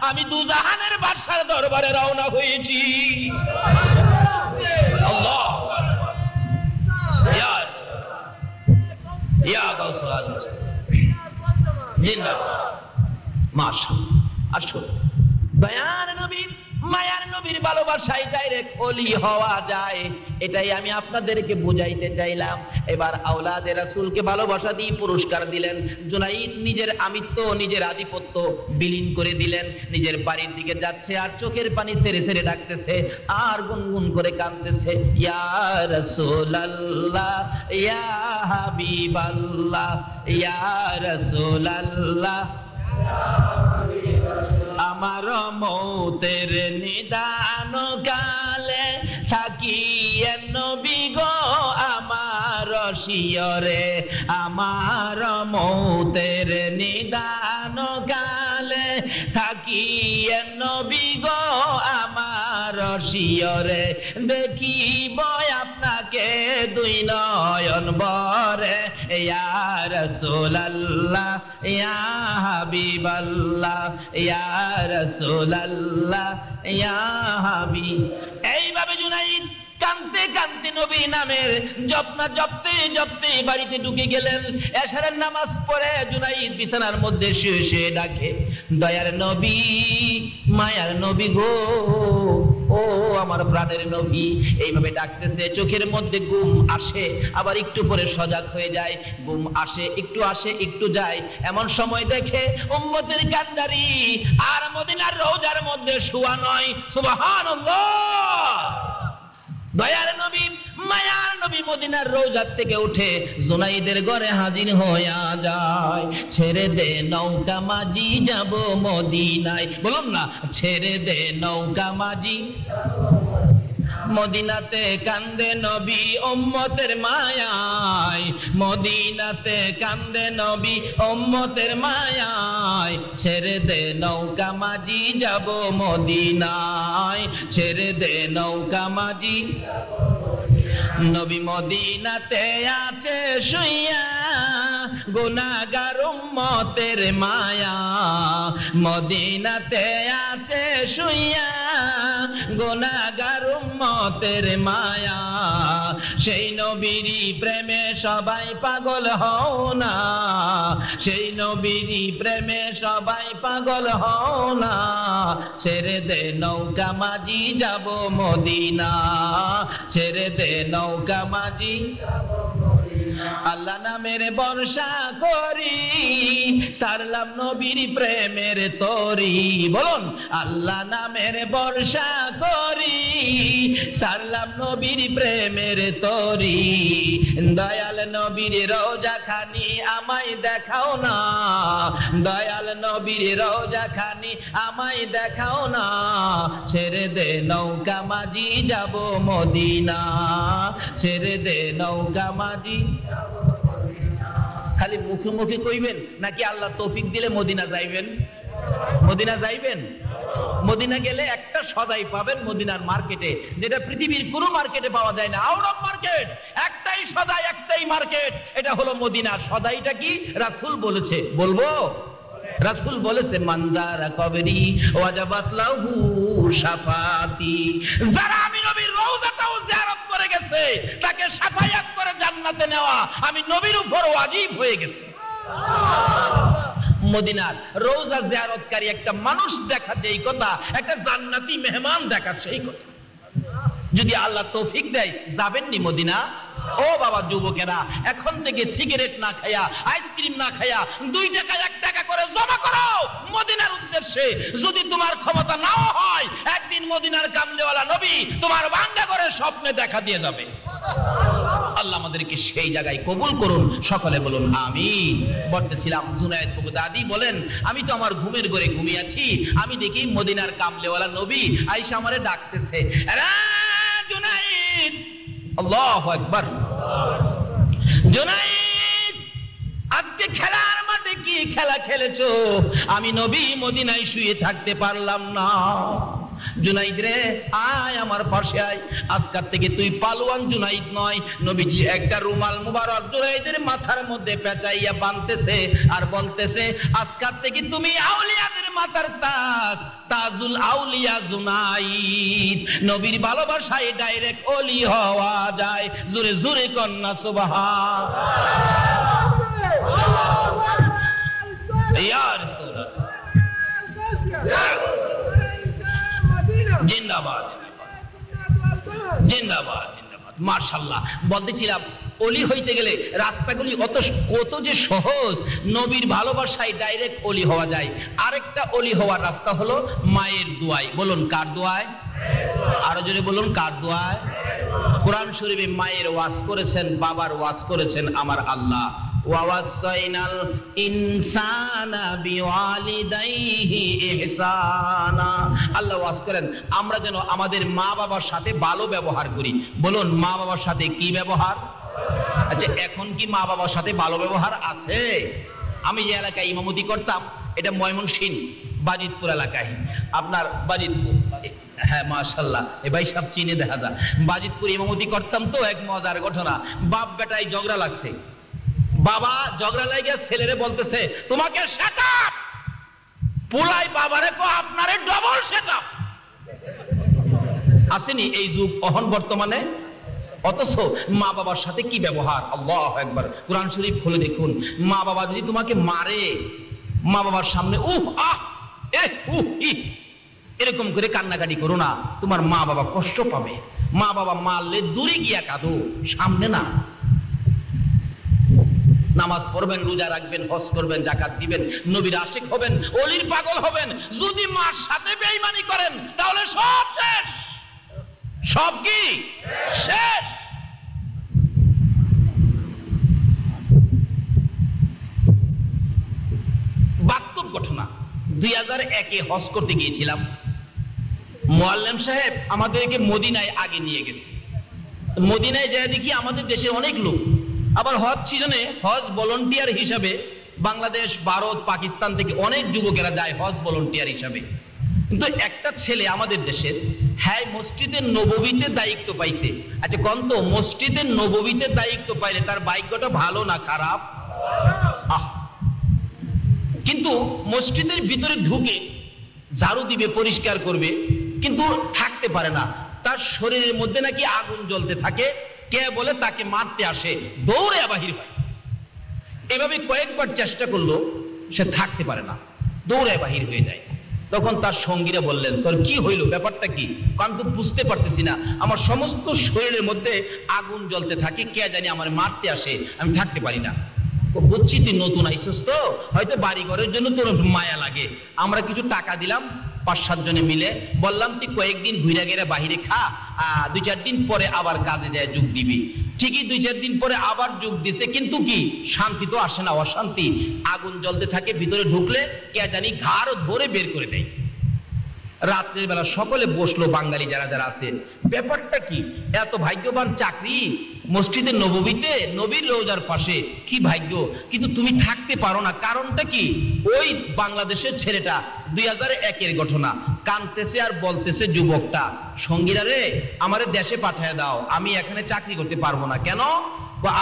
আমি দুজাহানের বাদশার দরবারে রওনা হয়েছি। আল্লাহ ইয়া গাউসুল আজম জিন্দাবাদ। মাশাআল্লাহ। আসুন, দয়ার নবী মায়ার নবীর ভালোবাসায় ডাইরেক্ট ওলি হওয়া যায়, এটাই আমি আপনাদেরকে বুঝাইতে চাইলাম। এবার আওলাদে রাসূলকে ভালোবাসা দিয়ে পুরস্কার দিলেন। জুনাইদ নিজের আমিত্ব, নিজের আধিপত্য বিলীন করে দিলেন। নিজের বাড়ির দিকে যাচ্ছে আর চোখের পানি ছেড়ে ছেড়ে ডাকতেছে আর গুনগুন করে কাঁদতেছে, ইয়া রাসূলুল্লাহ, ইয়া হাবিবাল্লাহ, ইয়া রাসূলুল্লাহ, আমার মৌতের নিদান কালে থাকিয়ে নবী গো আমার শিয়রে, আমার মৌতের নিদান কালে থাকিয়ে নবী গো আমার শিয়রে, দেখিব আপনাকে দুই নয়ন ভরে, ইয়া রাসূলুল্লাহ, ইয়া হাবিবাল্লাহ, ইয়া রাসূলুল্লাহ, ইয়া হাবিব। এইভাবে জুনাইদ কানতে কানতে নবী নামের জপনা জপতে জপতে বাড়িতে ঢুকে গেলেন। এশারের নামাজ পড়ে জুনাইদ বিছানার মধ্যে শুয়ে শুয়ে ডাকে, দয়ার নবী, মায়ার নবী গো, ও আমার প্রাণের নবী। এইভাবে ডাকতেছে, চোখের মধ্যে ঘুম আসে, আবার একটু পরে সজাগ হয়ে যায়, ঘুম আসে একটু যায়। এমন সময় দেখে উম্মতের কান্ডারি আর মদিনার রওজার মধ্যে শোয়া নয়। সুবহানাল্লাহ। দয়ার নবী মায়ার নবী মদিনার রওজার থেকে উঠে জুনাইদের ঘরে হাজির হইয়া যায়। ছেড়ে দে নৌকা মাঝি যাব মদিনায়, বলুন না, ছেড়ে দে নৌকা মাঝি, মদিনাতে কান্দে নবী উম্মতের মায়ায়, মদিনাতে কান্দে নবী উম্মতের মায়ায়, ছেড়ে দে নৌকা মাঝি যাব মদিনায়, ছেড়ে দে নৌকা মাঝি। নবী মদিনাতে আছে শুইয়া গুনাহগার উম্মতের মায়া, মদিনাতে আছে শুইয়া গুনাহগার উম্মতের মায়া, সেই নবীরই প্রেমে সবাই পাগল হও না, সেই নবীরই প্রেমে সবাই পাগল হও না, ছেড়ে দে নৌকা মাঝি যাব মদিনা, ছেড়ে দে নৌকা মাঝি। আল্লাহ নামের বর্ষা করি সারলাম নবীর প্রেমের তরি, বলুন, আল্লাহ নামের বর্ষা করি সারলাম নবীর প্রেমের তরি, দয়াল নবীর রওজা খানি আমায় দেখাও না, দয়াল নবীর রওজা খানি আমায় দেখাও না, ছেড়ে দে নৌকা মাঝি যাব মদিনা, ছেড়ে দে নৌকা মাঝি। খালি মুখে মুখে কইবেন নাকি আল্লাহ তৌফিক দিলে মদিনা যাইবেন? মদিনা যাইবেন? মদিনা গেলে একটা সদাই পাবেন মদিনার মার্কেটে, যেটা পৃথিবীর কোনো মার্কেটে পাওয়া যায় না, আউট অফ মার্কেট। একটাই সদাই, একটাই মার্কেট, এটা হলো মদিনা। সদাইটা কি? রাসূল বলেছে, বলবো? রাসূল বলেছে, মানজারা কবরি ওয়াজাবাত লাহু শাফাতি, যারা আমি নবীর রওজাটাও জিয়ারত করে গেছে তাকে শাফায়াত করে জান্নাতে নেওয়া আমি নবীর উপর ওয়াজিব হয়ে গেছে। মদিনার রওজা জিয়ারতকারী একটা মানুষ দেখা যেই কথা, একটা জান্নাতি মেহমান দেখা সেই কথা। যদি আল্লাহ তৌফিক দেয় যাবেন নি মদিনা? ও বাবা যুবকেরা, এখন থেকে সিগারেট না খায়া, আইসক্রিম না খায়া 2 টাকা 1 টাকা করে জমা করো মদিনার উদ্দেশ্যে। যদি তোমার ক্ষমতা নাও হয়, একদিন মদিনার কামলেওয়ালা নবী তোমার ভাঙ্গা করে স্বপ্নে দেখা দিয়ে যাবে। আল্লাহ আমাদেরকে সেই জায়গায় কবুল করুন, সকলে বলুন আমিন। বলতেছিলাম জুনায়েদ বাগদাদী বলেন, আমি তো আমার ঘুমের ঘরে ঘুমিয়ে আছি, আমি দেখি মদিনার কামলেওয়ালা নবী আয়েশা আমারে ডাকতেছে, আরে জুনায়েদ, আল্লাহু আকবার, জুনায়েদ আজকে খেলার মাঠে কি খেলা খেলেছো? আমি নবী মদিনায় শুয়ে থাকতে পারলাম না। জুনাইদ রে আয় আমার পাশে আয়, আজকাল থেকে তুই পালোয়ান জুনাইদ নয়। নবীজি একটা রুমাল মুবারক জুনাইদের মাথার মধ্যে পেঁচাইয়া বাঁধতেছে আর বলতেছে, আজকাল থেকে তুমি আউলিয়াদের মাথার তাজ, তাজুল আউলিয়া জুনাইদ। নবীর ভালোবাসায় ডাইরেক্ট ওলি হওয়া যায়। জোরে জোরে কন্যা সুবহান। ইয়া রাসূলুল্লাহ জিন্দাবাদ, জিন্দাবাদ, জিন্দাবাদ। মাশাআল্লাহ। বলতেছিলাম ওলি হইতে গেলে রাস্তাগুলি কত যে সহজ। নবীর ভালোবাসায় ডাইরেক্ট ওলি হওয়া যায়। আরেকটা ওলি হওয়ার রাস্তা হলো মায়ের দোয়ায়। বলুন কার দোয়ায়? আরো জোরে বলুন কার দোয়ায়? কোরআন শরীফে মায়ের ওয়াজ করেছেন, বাবার ওয়াজ করেছেন আমার আল্লাহ। ওয়াসাইনাল ইনসানা বিওয়ালিদাইহি ইহসানা। আল্লাহ ওয়াজ করেন আমরা যেন আমাদের মা বাবার সাথে ভালো ব্যবহার করি। বলুন মা বাবার সাথে কি ব্যবহার? আচ্ছা এখন কি মা বাবার সাথে ভালো ব্যবহার আছে? আমি যে এলাকায় ইমামতি করতাম, এটা ময়মনসিংহ বাজিতপুর এলাকায়, আপনার বাজিতপুর, হ্যাঁ মাশাআল্লাহ, এ ভাই সব চিনে দেখা যায়। বাজিতপুর ইমামতি করতাম তো, এক মজার ঘটনা। বাপ বেটায় ঝগড়া লাগছে। বাবা ঝগড়া লাগে ছেলেরে বলতেছে, তোমাকে সেটআপ। পুলাই বাবারে কো আপনারে ডবল সেটআপ। আসেনি এই যুগ অহন বর্তমানে? অথচ মা বাবার সাথে কি ব্যবহার! আল্লাহু আকবার। কোরআন শরীফ খুলে দেখুন, মা বাবা যদি তোমাকে মারে, মা বাবার সামনে উহ আহ এহ উহ ই এরকম করে কান্নাকাটি করো না, তোমার মা বাবা কষ্ট পাবে। মা বাবা মারলে দূরে গিয়া কাঁদো, সামনে না। নামাজ পড়বেন, রোজা রাখবেন, হজ করবেন, যাকাত দিবেন, নবীর আশিক হবেন, ওলির পাগল হবেন। যদি মার সাথে বেঈমানি করেন তাহলে সব শেষ। সব কি শেষ? বাস্তব ঘটনা। 2001-এ হজ করতে গিয়েছিলাম। মুআল্লিম সাহেব আমাদেরকে মদিনায় আগে নিয়ে গেছে। মদিনায় যায় দেখি আমাদের দেশে অনেক লোক, আবার হজ সিজনে হজ ভলান্টিয়ার হিসাবে বাংলাদেশ, ভারত, পাকিস্তান থেকে অনেক যুবকেরা যায় হজ ভলান্টিয়ার হিসাবে। কিন্তু একটা ছেলে আমাদের দেশের, হ্যাঁ মসজিদের নববীতে দায়িত্ব পাইছে। আচ্ছা কোন তো মসজিদের নববীতে দায়িত্ব পাইলে তার ভাগ্যটা ভালো না খারাপ? কিন্তু মসজিদের ভিতরে ঢুকে ঝাড়ু দিবে, পরিষ্কার করবে, কিন্তু থাকতে পারে না। তার শরীরের মধ্যে নাকি আগুন জ্বলতে থাকে। কে বলে তাকে মারতে আসে, দৌড়ে বাহির হয়। এভাবে কয়েকবার চেষ্টা করলো, সে থাকতে পারে না, দৌড়ে বাহির হয়ে যায়। তখন তার সঙ্গীরা বললেন, তোর কি হইল, ব্যাপারটা কি? আমি তো বুঝতে পারতেছি না, আমার সমস্ত শরীরের মধ্যে আগুন জ্বলতে থাকে, কে জানি আমার মারতে আসে, আমি থাকতে পারি না। বুঝছি তুই নতুন আইসস তো, হয়তো বাড়ি ঘরের জন্য তোর মায়া লাগে। আমরা কিছু টাকা দিলাম, 5-7 জনে মিলে, বললাম তুই কয়েকদিন ঘুরে গেলে বাহিরে খা, 2-4 দিন পরে আবার কাজে যায় যোগ দিবি। ঠিকই 2-4 দিন পরে আবার যোগ দিছে, কিন্তু কি শান্তি তো আসে না, অশান্তি। আগুন জ্বলতে থাকে, ভিতরে ঢুকলে কে জানি ঘাড় ধরে বের করে দেয়। রাত্রের বেলা সকলে বসলো, বাঙালি যারা যারা আছে, ব্যাপারটা কি? এত ভাগ্যবান চাকরি মসজিদে নববীতে, নবীর রওজার পাশে, কি ভাগ্য, কিন্তু তুমি থাকতে পারো না। কারণটা কি? ওই বাংলাদেশের ছেলেটা 2001-এর ঘটনা, কাঁদতেছে আর বলতেছে যুবকটা, সঙ্গীরা রে আমারে দেশে পাঠিয়ে দাও, আমি এখানে চাকরি করতে পারবো না। কেন?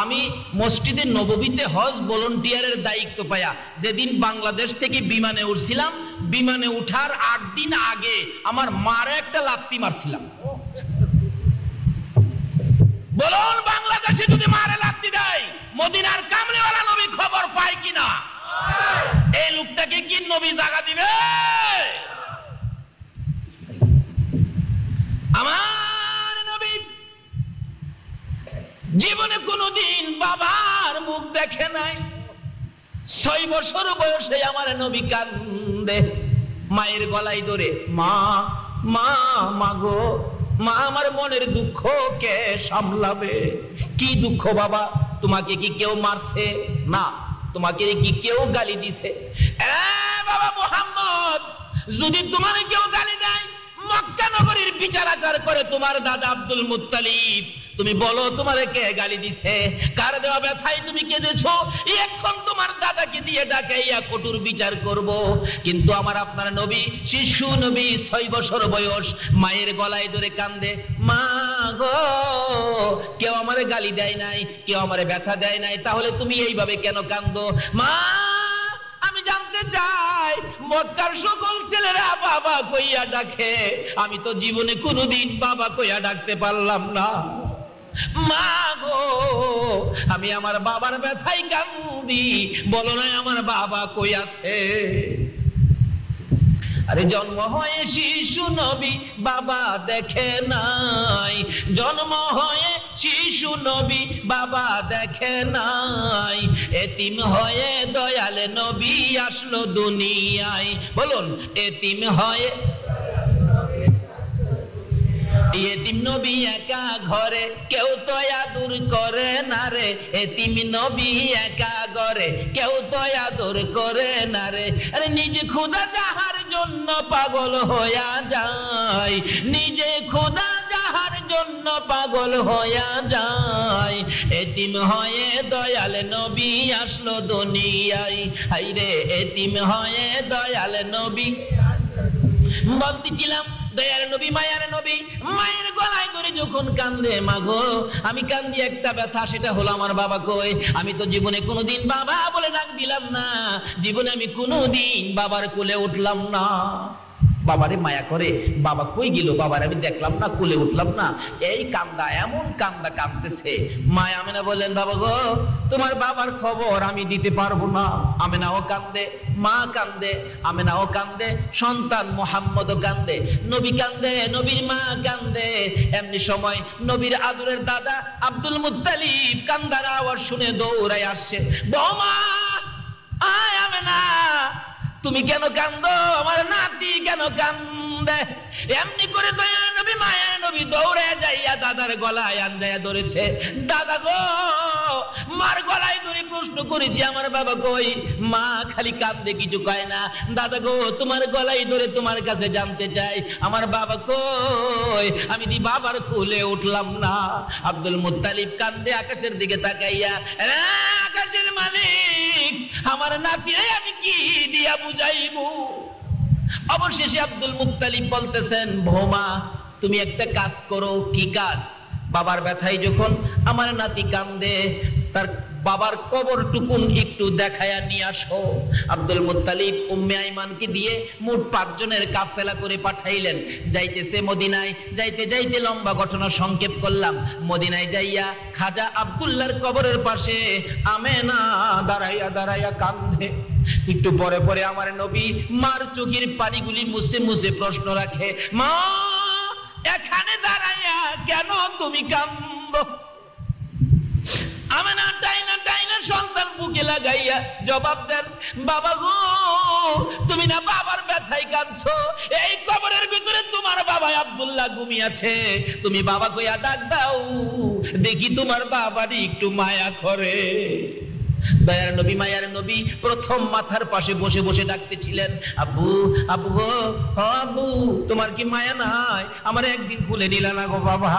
আমি মসজিদে নববীতে হজ ভলান্টিয়ারের দায়িত্ব পাইয়া যেদিন বাংলাদেশ থেকে বিমানে উঠছিলাম, বিমানে উঠার 8 দিন আগে আমার মারে একটা লাত্তি মারছিলাম। বলুন, বাংলাদেশে যদি মারে লাত্তি দেয়, মদিনার কামলিওয়ালা নবী খবর পায় কিনা? এই লোকটাকে কি নবী জায়গা দিবে? আমার নবী জীবনে কোনদিন বাবার মুখ দেখে নাই। 6 বছর বয়সে আমার নবী কান্দে, মায়ের গলায় ধরে, মা মা মাগো, মা আমার মনের দুঃখ কে সামলাবে? কি দুঃখ বাবা? তোমাকে কি কেউ মারছে? না। তোমাকে কি কেউ গালি দিছে? বাবা মুহাম্মদ, যদি তোমার কেউ গালি দেয়, মক্কা নগরীর বিচার আচার করে তোমার দাদা আব্দুল মুত্তালিব, তুমি বলো তোমার কে গালি দিছে? কার দেওয়া ব্যথায় তুমি কেঁদেছো? এখন তোমার দাদাকে দিয়ে ডাকাইয়া কঠোর বিচার করব। কিন্তু আমার আপনার নবী, শিশু নবী, 6 বছর বয়স, মায়ের গলায় ধরে কান্দে, মা গো, কেউ আমারে গালি দেয় নাই, কেউ আমারে ব্যথা দেয় নাই, তাহলে তুমি এইভাবে কেন কান্দো? মা, আমি জানতে চাই মক্কার সকল ছেলেরা বাবা কইয়া ডাকে, আমি তো জীবনে কোনোদিন বাবা কইয়া ডাকতে পারলাম না। মা গো, আমি আমার বাবার ব্যথায় কান্দি, বলো না আমার বাবা কই আছে? আরে জন্ম হয়ে শিশু নবী বাবা দেখে নাই, জন্ম হয়ে শিশু নবী বাবা দেখে নাই, এতিম হয়ে দয়াল নবী আসলো দুনিয়ায়। বলুন, এতিম হয়ে, এতিম নবী একা ঘরে, কেউ তো আদর করে না রে, এতিম নবী একা ঘরে, কেউ তো আদর করে না রে। আরে নিজে খোদা যাহার জন্য পাগল হইয়া যায়, নিজে খোদা যাহার জন্য পাগল হইয়া যায়, এতিম হয়ে দয়াল নবী আসলো দুনিয়ায়। হাইরে এতিম হয়ে দয়াল নবী। বলতেছিলাম, দয়ার নবী, মায়ের নবী, মায়ের গলায় ধরে যখন কান্দে, মাগো আমি কান্দি একটা ব্যথা, সেটা হলো আমার বাবা কই? আমি তো জীবনে কোনোদিন বাবা বলে ডাক দিলাম না, জীবনে আমি কোনোদিন বাবার কোলে উঠলাম না। বাবারে মায়া করে, বাবা কই গেল, বাবার আমি দেখলাম না, কোলে উঠলাম না। এই কান্দা, এমন কান্দা কাঁদতেছে। মা আমেনা বললেন, বাবা গো, তোমার বাবার খবর আমি দিতে পারবো না। আমেনাও কান্দে, মা কান্দে, আমেনাও কান্দে, সন্তান মুহাম্মদও কান্দে, নবী কান্দে, নবীর মা কান্দে। এমনি সময় নবীর আদরের দাদা আব্দুল মুত্তালিব কান্দার আওয়াজ শুনে দৌড়ায় আসছে, বৌমা আয় আমেনা, তুমি কেন কান্দো? আমার নাতি কেন কান্দে? এমনি করে দয়ার নবী, মায়ের নবী দৌড়ে যাইয়া দাদার গলায় আন্দায়া ধরেছে। দাদা গো, মার গলায় ধরে প্রশ্ন করেছি আমার বাবা কই? মা খালি কান্দে, কিছু কয় না। দাদা গো, তোমার গলায় ধরে তোমার কাছে জানতে চাই আমার বাবা কই? আমি দি বাবার কোলে উঠলাম না। আব্দুল মুত্তালিব কান্দে আকাশের দিকে তাকাইয়া, আকাশের মালিক, আমার নাতিরে আমি কি দিয়া বুঝাইবো? অবশেষে আব্দুল মুত্তালিব বলতেছেন, বৌমা তুমি একটা কাজ করো। কি কাজ? বাবার ব্যথায় যখন আমার নাতি কান্দে, তার বাবার কবরটুকুন একটু দেখায়া নিয়ে আসো। আব্দুল মুত্তালিব উম্মে আইমানকে দিয়ে মোট 5 জনের কাফেলা করে পাঠাইলেন। যাইতেছে মদিনায়, যাইতে যাইতে লম্বা ঘটনা সংক্ষেপ করলাম। মদিনায় যাইয়া খাজা আব্দুল্লাহর কবরের পাশে আমেনা দাঁড়াইয়া দাঁড়াইয়া কান্দে। একটু পরে পরে আমার নবী মার চোখের পানিগুলি মুছে মুছে প্রশ্ন রাখে, মা এখানে দাঁড়াইয়া কেন তুমি কান্দো? আমেনা ডাইনা ডাইনা সন্তান বুকে লাগাইয়া জবাব দেন, বাবা গো, তুমি না বাবার ব্যথায় কাঁদছো? এই কবরের ভিতরে তোমার বাবা আব্দুল্লাহ ঘুমিয়েছে, তুমি বাবা কইয়া ডাক দাও, দেখি তোমার বাবারই একটু মায়া করে। দয়ার নবী মায়ার নবী প্রথম মাথার পাশে বসে বসে ডাকতেছিলেন, আব্বু আব্বু গো, আব্বু তোমার কি মায়া নাই? আমার একদিন কুলে নিলা না গো বাবা।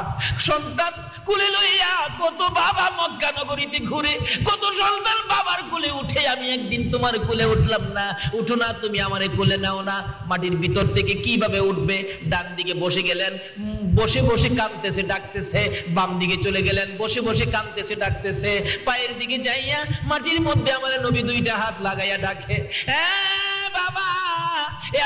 সন্তান কুলে লইয়া কত বাবা মক্কা নগরীতে ঘুরে, কত সন্তান বাবার কুলে উঠে, আমি একদিন তোমার কুলে উঠলাম না। উঠো না, তুমি আমারে কুলে নাও না। মাটির ভিতর থেকে কিভাবে উঠবে? ডান দিকে বসে গেলেন, বসে বসে কাঁদতেছে ডাকতেছে। বাম দিকে চলে গেলেন, বসে বসে কাঁদতেছে ডাকতেছে। পায়ের দিকে যাইয়া মাটির মধ্যে আমার নবী দুইটা হাত লাগাইয়া ডাকে, বাবা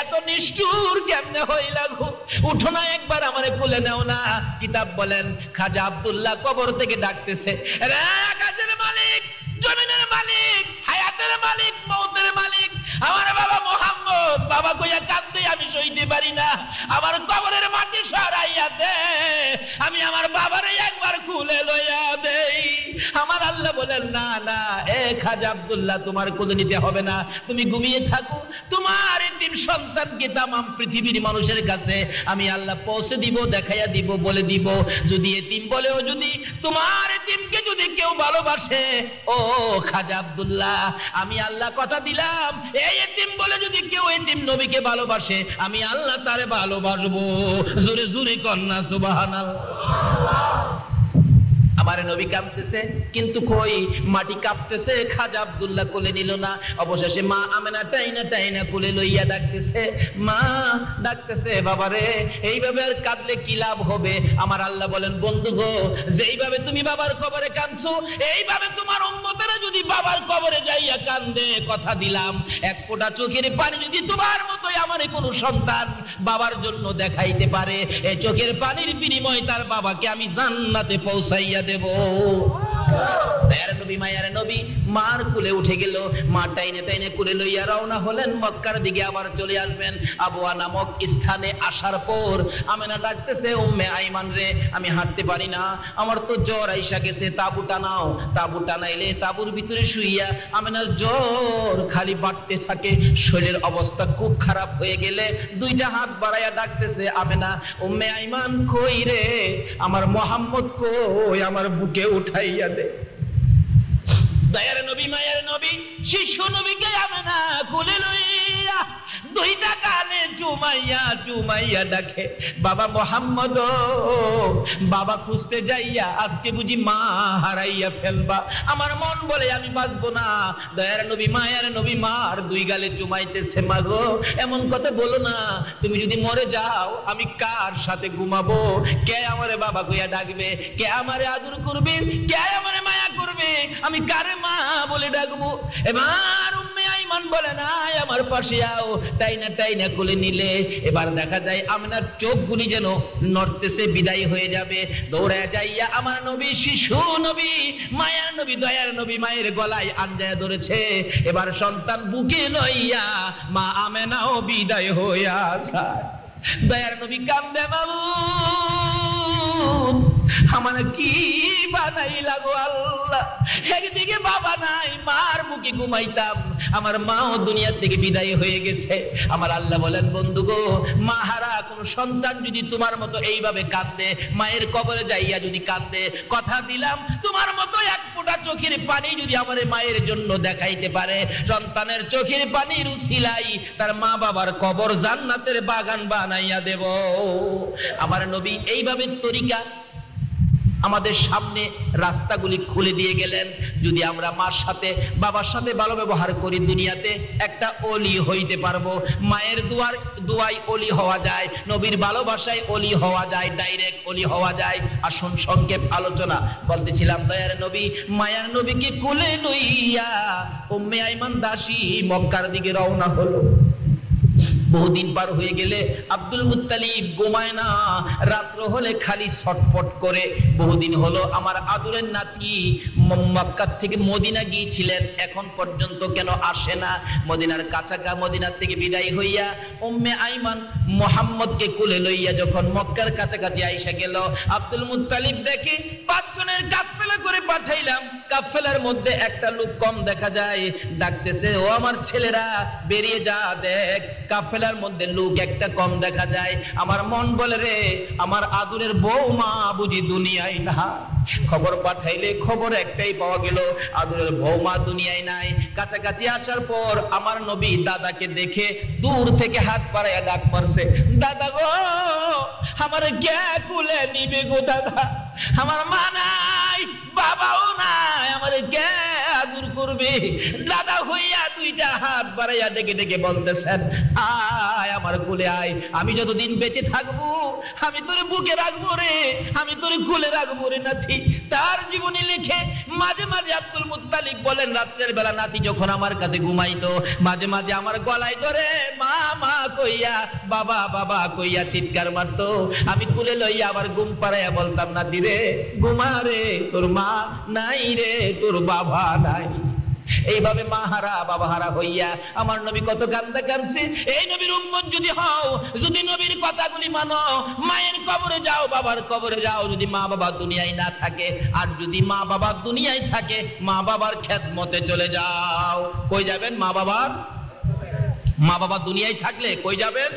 এত নিষ্ঠুর কেমনে হইলা গো? উঠো না, একবার আমারে কুলে নাও না। কিতাব বলেন খাজা আব্দুল্লাহ কবর থেকে ডাকতেছে, রে আকাশের মালিক, জমিনের মালিক, হায়াতের মালিক, মওতের মালিক, আমার বাবা মোহাম্মদ, বাবা কইয়া কাঁদতে আমি সইতে পারি না, আমার কবরের মাটি সরাইয়া দে, আমি আমার বাবারে একবার কুলে লইয়া দেই। আমার আল্লাহ বলেন, না না এ খাজা আব্দুল্লাহ, তোমার কুলে নিতে হবে না, তুমি ঘুমিয়ে থাকো। তোমার এতিম সন্তানকে তামাম পৃথিবীর মানুষের কাছে আমি আল্লাহ পৌঁছে দিব, দেখাইয়া দিব, বলে দিব। যদি এতিম বলেও যদি তোমার এতিমকে যদি কেউ ভালোবাসে, ও খাজা আব্দুল্লাহ, আমি আল্লাহ কথা দিলাম, এই এতিম বলে যদি কেউ এতিম নবীকে ভালোবাসে, আমি আল্লাহ তারে ভালোবাসবো। জোরে জোরে কন্যা সুবহানাল্লাহ। আমার নবী কাঁপতেছে, কিন্তু কই মাটি কাঁপতেছে, খাজা আব্দুল্লাহ কোলে নিল না। অবশেষে মা আমেনা টাইনা টাইনা কোলে লইয়া ডাকতেছে, মা ডাকতেছে, বাবারে এইভাবে আর কাঁদলে কি লাভ হবে? আমার আল্লাহ বলেন, বন্ধু গো, যেইভাবে তুমি বাবার কবরে কাঁদছো, এইভাবে তোমার উম্মতেরা যদি বাবার কবরে যাইয়া কান্দে, কথা দিলাম এক ফোঁটা চোখের পানি যদি তোমার মতোই আমারে কোন সন্তান বাবার জন্য দেখাইতে পারে, এই চোখের পানির বিনিময়ে তার বাবাকে আমি জান্নাতে পৌঁছাইয়া দেব। নবী মায়ার নবী মার কুলে উঠে গেল, মা টাইনে টাইনে কুলে লইয়া রওনা হলেন মক্কার দিকে, আবার চলে আসবেন। আবওয়া নামক স্থানে আসার পর আমেনা ডাকতেছে, উম্মে আইমান রে, আমি হাঁটতে পারি না, আমার তো জ্বর আইসা গেছে, তাবু টানাও। তাবু টানাইলে তাবুর ভিতরে শুইয়া আমেনার জ্বর খালি বাড়তে থাকে, শরীরের অবস্থা খুব খারাপ হয়ে গেলে দুইটা হাত বাড়াইয়া ডাকতেছে, আমেনা, উম্মে আইমান কই রে, আমার মোহাম্মদ কই, আমার বুকে উঠাইয়া দে। দয়ার নবী মায়ের নবী শিশু নবীকে আমেনা কোলে লইয়া দুইটা কানে চুমাইয়া চুমাইয়া ডাকে, বাবা মোহাম্মদ, বাবা খুঁজতে যাইয়া আজকে বুঝি মা হারাইয়া ফেলবা, আমার মন বলে আমি বাঁচবো না। দয়ার নবী মায়ের নবী মার দুই গালে চুমাইতেছে, মা গো এমন কথা বলো না, তুমি যদি মরে যাও আমি কার সাথে ঘুমাবো? কে আমারে বাবা কইয়া ডাকবে? কে আমারে আদর করবে? কে আমারে মায়া করবে? আমি কারে মা বলে ডাকবো? এবার উম্মে আইমান বলে, না আমার পাশে আও। টাইনা টাইনা কোলে নিলে এবার দেখা যায় আমিনার চোখগুলি যেন নড়তেছে, বিদায় হয়ে যাবে। দৌড়ায় যাইয়া আমার নবী শিশু নবী মায়ার নবী দয়ার নবী মায়ের গলায় আঞ্জায়া ধরেছে। এবার সন্তান বুকে লইয়া মা আমেনাও বিদায় হইয়া যায়। দয়ার নবী কান্দে, বাবু আমার কি বানাইলা গো আল্লাহ, একদিকে বাবা নাই, মার মুখে ঘুমাইতাম, আমার মাও দুনিয়া থেকে বিদায় হয়ে গেছে। আমার আল্লাহ বলেন, বন্ধু গো, মা হারা কোন সন্তান যদি তোমার মতো এইভাবে কাঁদে, মায়ের কবরে যাইয়া যদি কাঁদে, কথা দিলাম তোমার মতো এক ফোঁটা চোখের পানি যদি আমার মায়ের জন্য দেখাইতে পারে, সন্তানের চোখের পানির উসিলাই তার মা বাবার কবর জান্নাতের বাগান বানাইয়া দেব। আমার নবী এইভাবে তরিকা আমাদের সামনে রাস্তাগুলি খুলে দিয়ে গেলেন। যদি আমরা মার সাথে বাবার সাথে ভালো ব্যবহার করি, দুনিয়াতে একটা ওলি হইতে পারবো। মায়ের দুয়াই ওলি হওয়া যায়, নবীর ভালোবাসায় ওলি হওয়া যায়, ডাইরেক্ট ওলি হওয়া যায়। আসুন সংক্ষেপ আলোচনা বলতেছিলাম, দয়ার নবী মায়ার নবীকে কোলে লইয়া উম্মে আইমান দাসী মক্কার দিকে রওনা হলো। বহুদিন পার হয়ে গেলে আব্দুল মুত্তালিব ঘুমায় না, রাত্র হলে খালি ছটফট করে। বহুদিন হলো আমার আদরের নাতি মক্কা থেকে মদিনা গিয়েছিলেন, এখন পর্যন্ত কেন আসে না? মদিনার কাছাকাছি, মদিনার থেকে বিদায় হইয়া উম্মে আইমান মুহাম্মদকে কোলে লইয়া যখন মক্কার কাছাকাছি আইসা গেল, আব্দুল মুত্তালিব দেখে 5 জনের কাফেলা করে পাঠাইলাম, কাফেলার মধ্যে একটা লোক কম দেখা যায়, ডাকতেছে, ও আমার ছেলেরা বেরিয়ে যা, দেখ কাফেলা মহিলার মধ্যে লোক একটা কম দেখা যায়। আমার মন বলে রে আমার আদুরের বৌমা বুঝি দুনিয়ায় না। খবর পাঠাইলে খবর একটাই পাওয়া গেল, আদুরের বৌমা দুনিয়ায় নাই। কাছাকাছি আসার পর আমার নবী দাদাকে দেখে দূর থেকে হাত বাড়াইয়া ডাক পড়ছে, দাদা গো আমার কে কুলে নিবে গো দাদা, আমার মা নাই বাবাও নাই, আমার কে আদর করবে? দাদা হইয়া দুইটা হাত বাড়াইয়া ডেকে ডেকে বলতেছেন, আয় আমার কোলে আয়, আমি যতদিন বেঁচে থাকবো আমি তোর বুকে রাখবো রে, আমি তোর কোলে রাখবো রে নাতি। তার জীবনী লিখে মাঝে মাঝে আব্দুল মুত্তালিব বলেন, রাত্রের বেলা নাতি যখন আমার কাছে ঘুমাইতো মাঝে মাঝে আমার গলায় ধরে মা মা কইয়া বাবা বাবা কইয়া চিৎকার মারতো। আমি কোলে লইয়া আবার ঘুম পাড়াইয়া বলতাম, নাতি রে ঘুমা রে, তোর মা নাই রে, তোর বাবা নাই। এইভাবে মা হারা বাবা হারা হইয়া আমার নবী কত কান্দা কাঁদছে। এই নবীর উম্মত যদি হও, যদি নবীর কথাগুলি মানো, মায়ের কবরে যাও বাবার কবরে যাও, যদি মা বাবা দুনিয়ায় না থাকে, আর যদি মা বাবা দুনিয়ায় থাকে মা বাবার খেদমতে চলে যাও। কই যাবেন? মা বাবা দুনিয়ায় থাকলে কই যাবেন?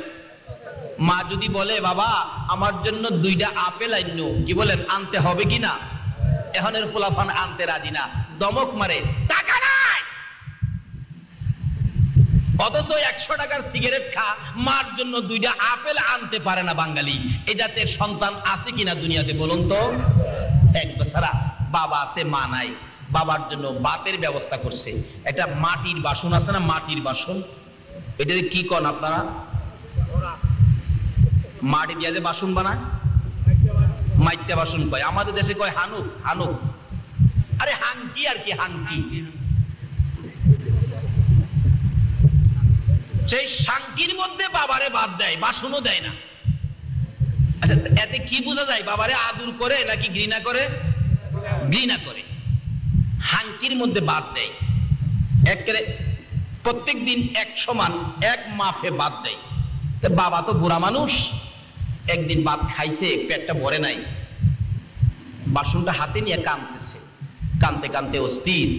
মা যদি বলে বাবা আমার জন্য 2টা আপেল আইনো, কি বলেন আনতে হবে কিনা? এখনের পোলাপান আনতে রাজি না, দমক মারে, টাকা নাই। অথচ 100 টাকার সিগারেট খা, মার জন্য 2টা আপেল আনতে পারে না বাঙালি। এই জাতের সন্তান আছে কিনা দুনিয়াতে বলুন তো? এক বেচারা বাবা আছে মা নাই, বাবার জন্য ভাতের ব্যবস্থা করছে। একটা মাটির বাসন আছে না, মাটির বাসন, এটা কি কন আপনারা? মাটি দিয়ে যে বাসন বানায়, মাইত্যা বাসন কয়, আমাদের দেশে কয় হানুক। হানুক আরে হাঙ্কি আর কি, হাঙ্কি। সেই শাঙ্কির মধ্যে বাবারে বাদ দেয়, বাসনও দেয় না। আচ্ছা এতে কি বোঝা যায়? বাবারে আদর করে নাকি ঘৃণা করে? ঘৃণা করে। হাঙ্কির মধ্যে বাদ দেয়, একেবারে প্রত্যেক দিন এক সমান এক মাপে বাদ দেয়। বাবা তো বুড়া মানুষ, একদিন ভাত খাইছে, পেটটা ভরে নাই, বাসনটা হাতে নিয়ে কাঁদতেছে, কাঁদতে কাঁদতে অস্থির।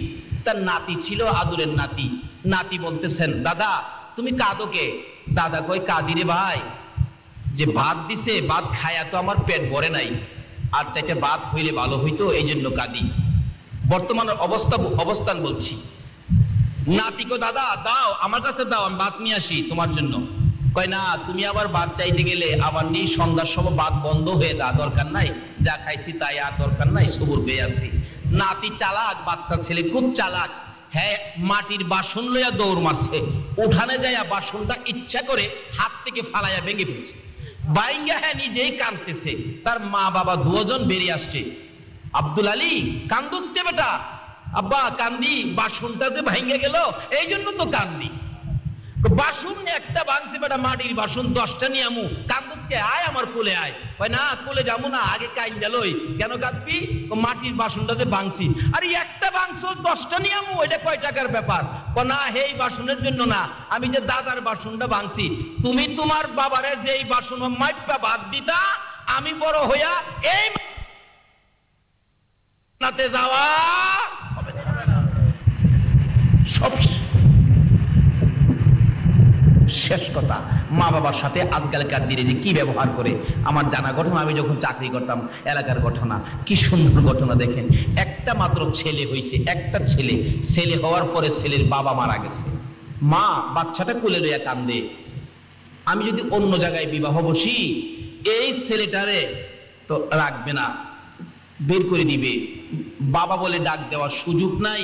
তার নাতি ছিল, আদুরের নাতি। নাতি বলতেছেন, দাদা তুমি কাঁদো কে? দাদা কয়, কাঁদি রে ভাই, যে ভাত দিছে ভাত খায়া তো আমার পেট ভরে নাই, আর চাইতে ভাত হইলে ভালো হইতো, এই জন্য কাঁদি। বর্তমানের অবস্থান বলছি। নাতি কয়, দাদা দাও আমার কাছে দাও, আমি ভাত নিয়ে আসি তোমার জন্য। কয় না, তুমি আবার ভাত চাইতে গেলে আবার নিয়ে সন্ধ্যার সময় ভাত বন্ধ হয়ে যা, দরকার নাই, যা খাইছি তাই আর দরকার নাই, সবুর পেয়ে আছি। নাতি চালাক, বাচ্চা ছেলে খুব চালাক। হ্যাঁ, মাটির বাসন লইয়া দৌড় মারছে, উঠানে যাইয়া বাসনটা ইচ্ছা করে হাত থেকে ফালাইয়া ভেঙে ফেলছে। বাইঙ্গা হ্যাঁ নিজেই কাঁদতেছে, তার মা বাবা 2 জন বেরিয়ে আসছে। আব্দুল আলী কান্দুস কে বেটা? আব্বা কান্দি, বাসনটা যে ভাঙ্গে গেল এই জন্য তো কান্দি। বাসন একটা ভাঙছে বেটা, মাটির বাসন 10টা নিয়ে আমু, কান্দুসকে আয় আমার কোলে আয়। কয় না কোলে যাবো না, আগে কাইন্দা লই। কেন কাঁদবি? মাটির বাসনটা যে ভাঙছি। আরে একটা ভাঙছো 10টা নিয়ে আমু, এটা কয় টাকার ব্যাপার? না এই বাসনের জন্য না, আমি যে দাদার বাসনটা ভাঙছি। তুমি তোমার বাবারে যে এই বাসন মাইপা বাদ দিতা, আমি বড় হইয়া এই নাতে যাওয়া হবে না। সব শেষ কথা। মা বাবার সাথে আজকালকার দিনে যে কি ব্যবহার করে, আমার জানা ঘটনা, আমি যখন চাকরি করতাম এলাকার ঘটনা, কি সুন্দর ঘটনা দেখেন। একটা মাত্র ছেলে হয়েছে, একটা ছেলে। ছেলে হওয়ার পরে ছেলের বাবা মারা গেছে, মা বাচ্চাটা কোলে লইয়া কান্দে। আমি যদি অন্য জায়গায় বিবাহ বসি, এই ছেলেটারে তো রাখবে না, বের করে দিবে। বাবা বলে ডাক দেওয়ার সুযোগ নাই,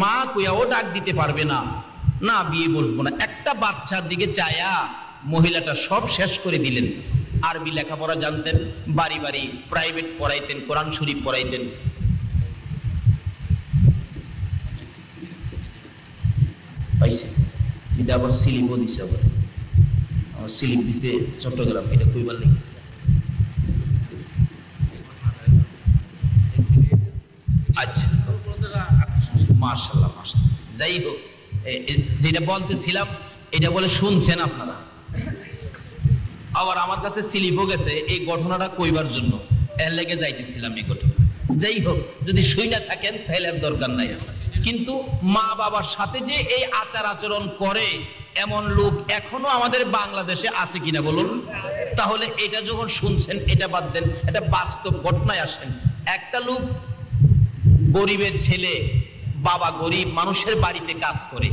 মা কইয়াও ডাক দিতে পারবে না, না বিয়ে বসবো না। একটা বাচ্চার দিকে চায়া মহিলাটা সব শেষ করে দিলেন। আরবি লেখাপড়া জানতেন, বাড়ি বাড়ি প্রাইভেট পড়াইতেন, কোরআন শরীফ পড়াইতেন। পাইছে এটা আবার সিলিপও দিছে, আবার সিলিপ দিছে চট্টগ্রাম, এটা কইবার নেই। আচ্ছা মাশাআল্লাহ মাশাআল্লাহ। যাই হোক, যেটা বলতেছিলাম এটা বলে শুনছেন আপনারা। আবার আমার কাছে স্লিপও গেছে এই ঘটনাটা কইবার জন্য, এর লেগে যাইতেছিলাম এই ঘটনা। যাই হোক, যদি শুইনা থাকেন তাহলে আর দরকার নাই। কিন্তু মা বাবার সাথে যে এই আচার আচরণ করে, এমন লোক এখনো আমাদের বাংলাদেশে আছে কিনা বলুন? তাহলে এটা যখন শুনছেন এটা বাদ দেন, এটা বাস্তব ঘটনায় আসেন। একটা লোক, গরিবের ছেলে, বাবা গরিব, মানুষের বাড়িতে কাজ করে।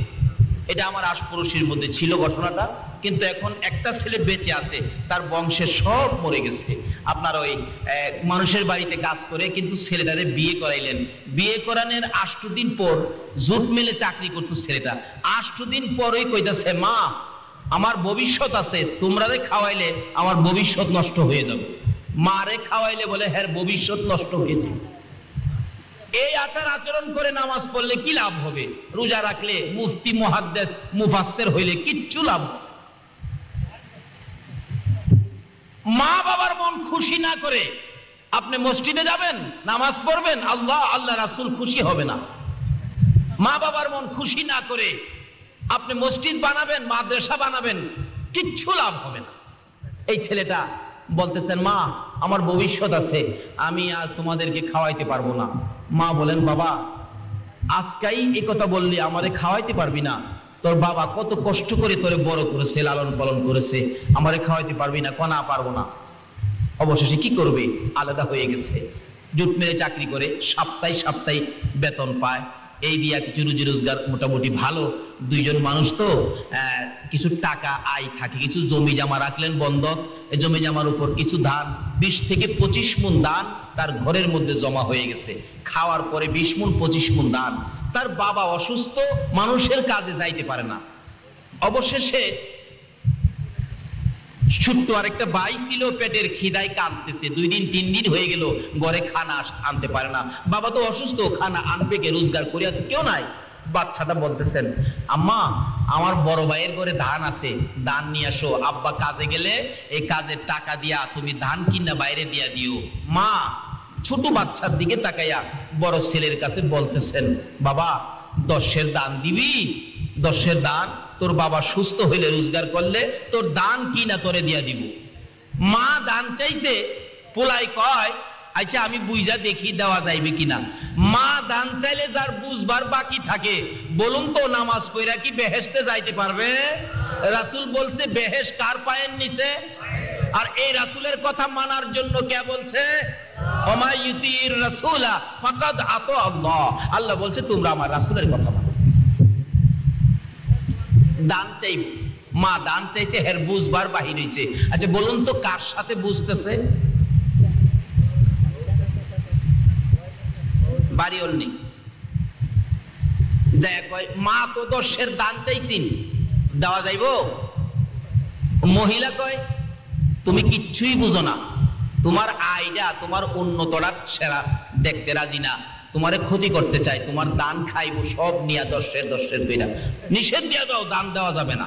এটা আমার আশপাশের মধ্যে ছিল ঘটনাটা, কিন্তু এখন একটা ছেলে বেঁচে আছে, তার বংশের সব মরে গেছে। আপনার ওই মানুষের বাড়িতে কাজ করে, কিন্তু ছেলেটারে বিয়ে করাইলেন। বিয়ে করানোর 8 দিন পর, জুট মিলে চাকরি করতো ছেলেটা, 8 দিন পরই কইতাছে, মা আমার ভবিষ্যৎ আছে, তোমরা খাওয়াইলে আমার ভবিষ্যৎ নষ্ট হয়ে যাবে। মারে খাওয়াইলে বলে হ্যাঁ ভবিষ্যৎ নষ্ট হয়ে যাবে। এই আচার আচরণ করে নামাজ পড়লে কি লাভ হবে? রোজা রাখলে, মুফতি মুহাদ্দিস মুফাসসির হইলে কিচ্ছু লাভ হবে। মা বাবার মন খুশি না করে আপনি মসজিদে যাবেন, নামাজ পড়বেন, আল্লাহ আল্লাহ রাসূল খুশি হবে না। মা বাবার মন খুশি না করে আপনি মসজিদ বানাবেন, মাদ্রাসা বানাবেন, কিচ্ছু লাভ হবে না। এই ছেলেটা বলতেছেন, মা আমার ভবিষ্যৎ আছে, আমি আর তোমাদেরকে খাওয়াইতে পারবো না। মা বলেন, বাবা আজকেই এই কথা বললি আমারে খাওয়াইতে পারবি না? তোর বাবা কত কষ্ট করে তোরে বড় করেছে, লালন পালন করেছে, আমারে খাওয়াইতে পারবি না? না পারবো না। অবশেষে কি করবে? আলাদা হয়ে গেছে, জুট মেরে চাকরি করে, সাপ্তাহিক বেতন পায়। এই দিয়া কিছু রুজি রোজগার মোটামুটি ভালো। দুইজন মানুষ তো কিছু টাকা আয় থাকে, কিছু জমি জমা রাখলেন বন্ধক। এই জমি জমার উপর কিছু ধান, 20 থেকে 25 মণ ধান তার ঘরের মধ্যে জমা হয়ে গেছে। খাওয়ার পরে 20 মণ 25 মণ ধান। তার বাবা অসুস্থ, মানুষের কাজে যাইতে পারে না। অবশেষে ছোট্ট আরেকটা ভাই ছিল, পেটের খিদায় কাঁদতেছে, 2 দিন 3 দিন হয়ে গেল, ঘরে খানা আনতে পারে না। বাবা তো অসুস্থ, খানা আনবে কে? রোজগার করিয়া তো কেউ নাই। বাচ্চাটা বলতেছেন, আম্মা আমার বড় ভাইয়ের ঘরে ধান আছে, ধান নিয়ে আসো। আব্বা কাজে গেলে এই কাজের টাকা দিয়া তুমি ধান কিনা বাইরে দিয়া দিও। মা ছোট বাচ্চার দিকে তাকাইয়া বড় ছেলের কাছে বলতেছেন, বাবা 10-এর দান দিবি? 10-এর দান তোর বাবা সুস্থ হইলে, রোজগার করলে তোর দান কিনা তোরে দিয়া দিব। মা দান চাইছে, পোলাই কয় আচ্ছা আমি বুঝা দেখি দেওয়া যাইবে কিনা। মা দান চাইলে যার বুঝবার বাকি থাকে, বলুন তো নামাজ পড়া কি বেহেশতে যাইতে পারবে? রাসূল বলছে বেহেশ কার পায়ের নিচে। আর এই রাসূলের কথা মানার জন্য কে বলছে? ওমা ইউতির রাসূলা ফাকাদ আতা আল্লাহ। আল্লাহ বলছে তোমরা আমার রাসূলের কথা মানো। দান চাই, মা দান চাইছে, হের বুঝবার বাহির হইছে। আচ্ছা বলুন তো কার সাথে বুঝতেছে? বাড়িওল নেই, যায় কয় মা তো 10-এর দান চাইছিন, দেওয়া যাইব? মহিলা কয় তুমি কিচ্ছুই বুঝো না, তোমার আইডা তোমার উন্নতরা সেরা দেখতে রাজি না, তোমারে ক্ষতি করতে চাই, তোমার দান খাইবো সব নিয়া 10-এর কইরা নিষেধ দিয়া দাও, দান দেওয়া যাবে না।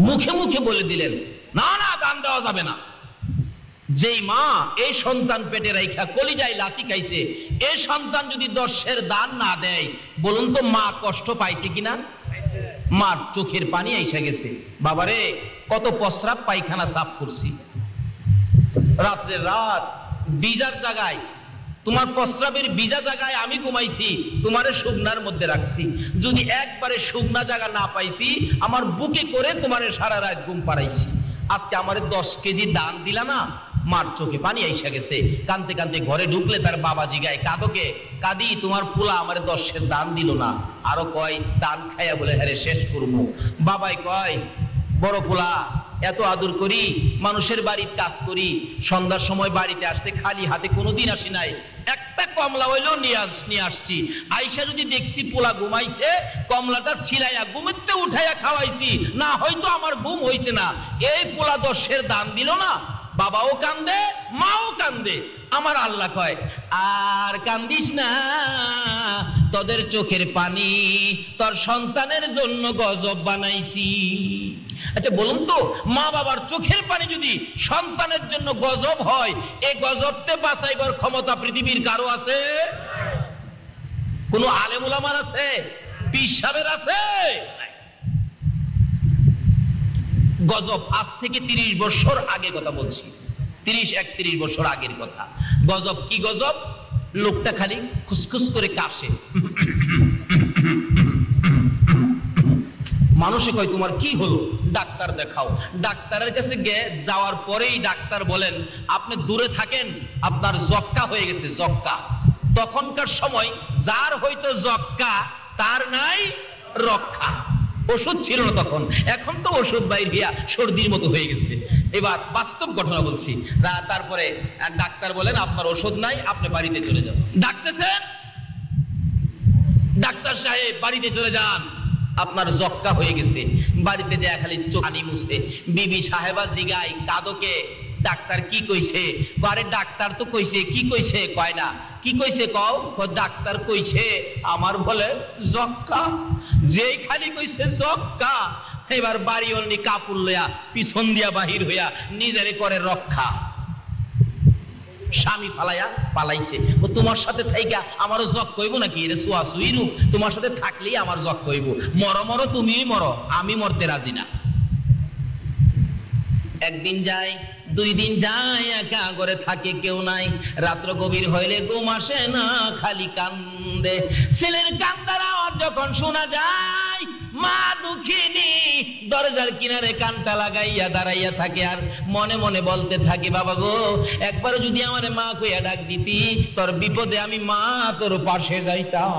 মুখে মুখে বলে দিলেন না না দান দেওয়া যাবে না। যেই মা এই সন্তান পেটে রাইখা কলিজায় লাথি খাইছে, এই সন্তান যদি 10-এর দান না দেয়, বলুন তো মা কষ্ট পাইছে কিনা? মার চোখের পানি আইসা গেছে। বাবারে কত প্রস্রাব পায়খানা সাফ করছি, রাত্রে রাত বিজার জায়গায়, তোমার প্রস্রাবের বিজা জায়গায় আমি ঘুমাইছি, তোমারে শুকনার মধ্যে রাখছি। যদি একবারে শুকনা জায়গা না পাইছি, আমার বুকে করে তোমারে সারা রাত ঘুম পাড়াইছি। আজকে আমারে 10 কেজি দান দিলা না। মার চোখে পানি আইসা গেছে, কানতে কানতে ঘরে ঢুকলে তার বাবা জিগায়, কাঁদোকে? কাঁদি, তোমার পোলা আমারে 10-এর দান দিল না। আরো কয় দান খাইয়া বলে হ্যাঁ শেষ করবো। বাবাই কয় বড় পোলা এত আদর করি, মানুষের বাড়ির কাজ করি, সন্ধ্যার সময় বাড়িতে আসতে খালি হাতে কোনোদিন আসি নাই, একটা কমলা হইলেও নিয়ে আসছি। আইসা যদি দেখছি পোলা ঘুমাইছে, কমলাটা ছিলাইয়া ঘুমেতে উঠাইয়া খাওয়াইছি, না হয়তো আমার ঘুম হইছে না। এই পোলা 10-এর দান দিল না। বাবাও কান্দে, মাও কান্দে। আমার আল্লাহ কয় আর কান্দিস না, তোদের চোখের পানি তোর সন্তানের জন্য গজব বানাইছি। আচ্ছা বলুন তো, মা বাবার চোখের পানি যদি সন্তানের জন্য গজব হয়, এই গজবতে বাঁচাইবার ক্ষমতা পৃথিবীর কারো আছে? কোন আলেম উলামার আছে? পীর সাহেবের আছে? গজব আজ থেকে 30 বছর আগে কথা বলছি, 30-31 বছর আগের কথা। গজব কি গজব? লোকটা খালি খুসখুস করে কাশে, মানুষে কয় তোমার কি হলো, ডাক্তার দেখাও। ডাক্তারের কাছে যাওয়ার পরেই ডাক্তার বলেন আপনি দূরে থাকেন, আপনার যক্কা হয়ে গেছে, যক্কা। তখনকার সময় যার হয়তো যক্কা তার নাই রক্ষা। ওষুধ ছিল না তখন, এখন তো ওষুধ বাইর হইয়া সর্দির মতো হয়ে গেছে। এবার বাস্তব ঘটনা বলছি। তারপরে ডাক্তার বলেন আপনার ওষুধ নাই, আপনি বাড়িতে চলে যান। ডাকতেছেন, ডাক্তার সাহেব বাড়িতে চলে যান, আপনার যক্কা হয়ে গেছে। বাড়িতে দেয়া খালি চোখানি মুছে। বিবি সাহেবা জিগাই কাদকে ডাক্তার কি কইছে? আরে ডাক্তার তো কইছে। কি কইছে? কয় না। কি কইছে কও? ডাক্তার কইছে আমার বলে যক্কা। যেই খালি কইছে যক্কা, এবার বাড়ি অল্লি কাপড় লইয়া পিছন দিয়া বাহির হইয়া নিজেরে করে রক্ষা। স্বামী পালাইয়া পালাইছে। ও তোমার সাথে থাইকা আমারও জক কইব নাকি? এটা সুয়াসুই রূপ, তোমার সাথে থাকলেই আমার জক কইব। মরো মরো, তুমি মরো, আমি মরতে রাজি না। একদিন যায়, 2 দিন যায়, একা ঘরে থাকে, কেউ নাই। রাত্র গভীর হইলে ঘুম আসে না, খালি কান্দে। ছেলের কান্দার আওয়াজ যখন শোনা যায়, মা দুঃখিনী দরজার কিনারে কানটা লাগাইয়া দাঁড়াইয়া থাকে আর মনে মনে বলতে থাকে, বাবা গো একবার যদি আমার মা কইয়া ডাক দিতি, তোর বিপদে আমি মা তোর পাশে যাইতাম।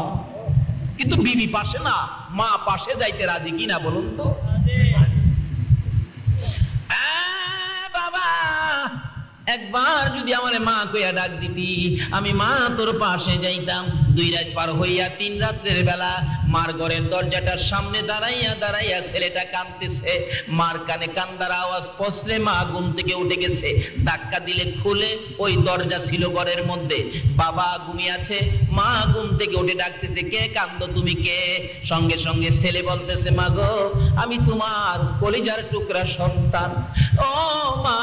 কিন্তু বিবি পাশে না, মা পাশে যাইতে রাজি কিনা বলুন তো? বাবা একবার যদি আমার মা কইয়া ডাক দিতি, আমি মা তোর পাশে যাইতাম। 2 রাত পার হইয়া 3 রাতের বেলা মার ঘরের দরজাটার সামনে দাঁড়াইয়া দাঁড়াইয়া ছেলেটা কাঁদতেছে। মার কানে কান্দার আওয়াজ পৌঁছলে মা ঘুম থেকে উঠে গেছে। ধাক্কা দিলে খুলে, ওই দরজা ছিল ঘরের মধ্যে। বাবা ঘুমিয়ে আছে, মা ঘুম থেকে উঠে ডাকতেছে, কে কান্দো তুমি, কে? সঙ্গে সঙ্গে ছেলে বলতেছে, মা গো আমি তোমার কলিজার টুকরা সন্তান। ও মা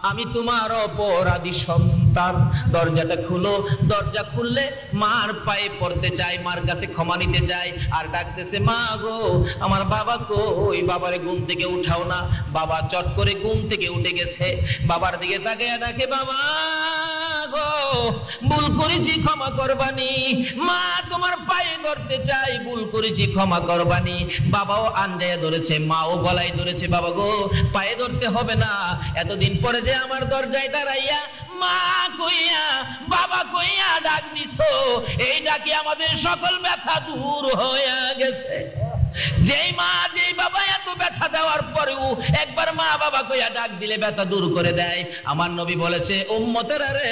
আমি তোমার অপরাধী সন্তান। দরজাটা খুলো। দরজা খুললে মার পায়ে পড়তে চায়, মার কাছে ক্ষমা নিতে চায়, আর ডাকতেছে, মা গো আমার বাবা কই? বাবারে ঘুম থেকে উঠাও না। বাবা চট করে ঘুম থেকে উঠে গেছে। বাবার দিকে তাকাইয়া ডাকে, বাবা গো ভুল করেছি, ক্ষমা করবানি। মা তোমার পায়ে ধরতে চাই, ভুল করেছি, ক্ষমা করবানি। বাবাও আঞ্জায়া ধরেছে, মাও গলায় ধরেছে, বাবা গো পায়ে ধরতে হবে না। এতদিন পরে যে আমার দরজায় দাঁড়াইয়া মা কইয়া বাবা কইয়া ডাক দিছো, এই ডাকি আমাদের সকল ব্যথা দূর হয়ে গেছে। যেই মা যেই বাবা এত ব্যথা দেওয়ার পরেও একবার মা বাবা কইয়া ডাক দিলে ব্যথা দূর করে দেয়। আমার নবী বলেছে, উম্মতেরা রে,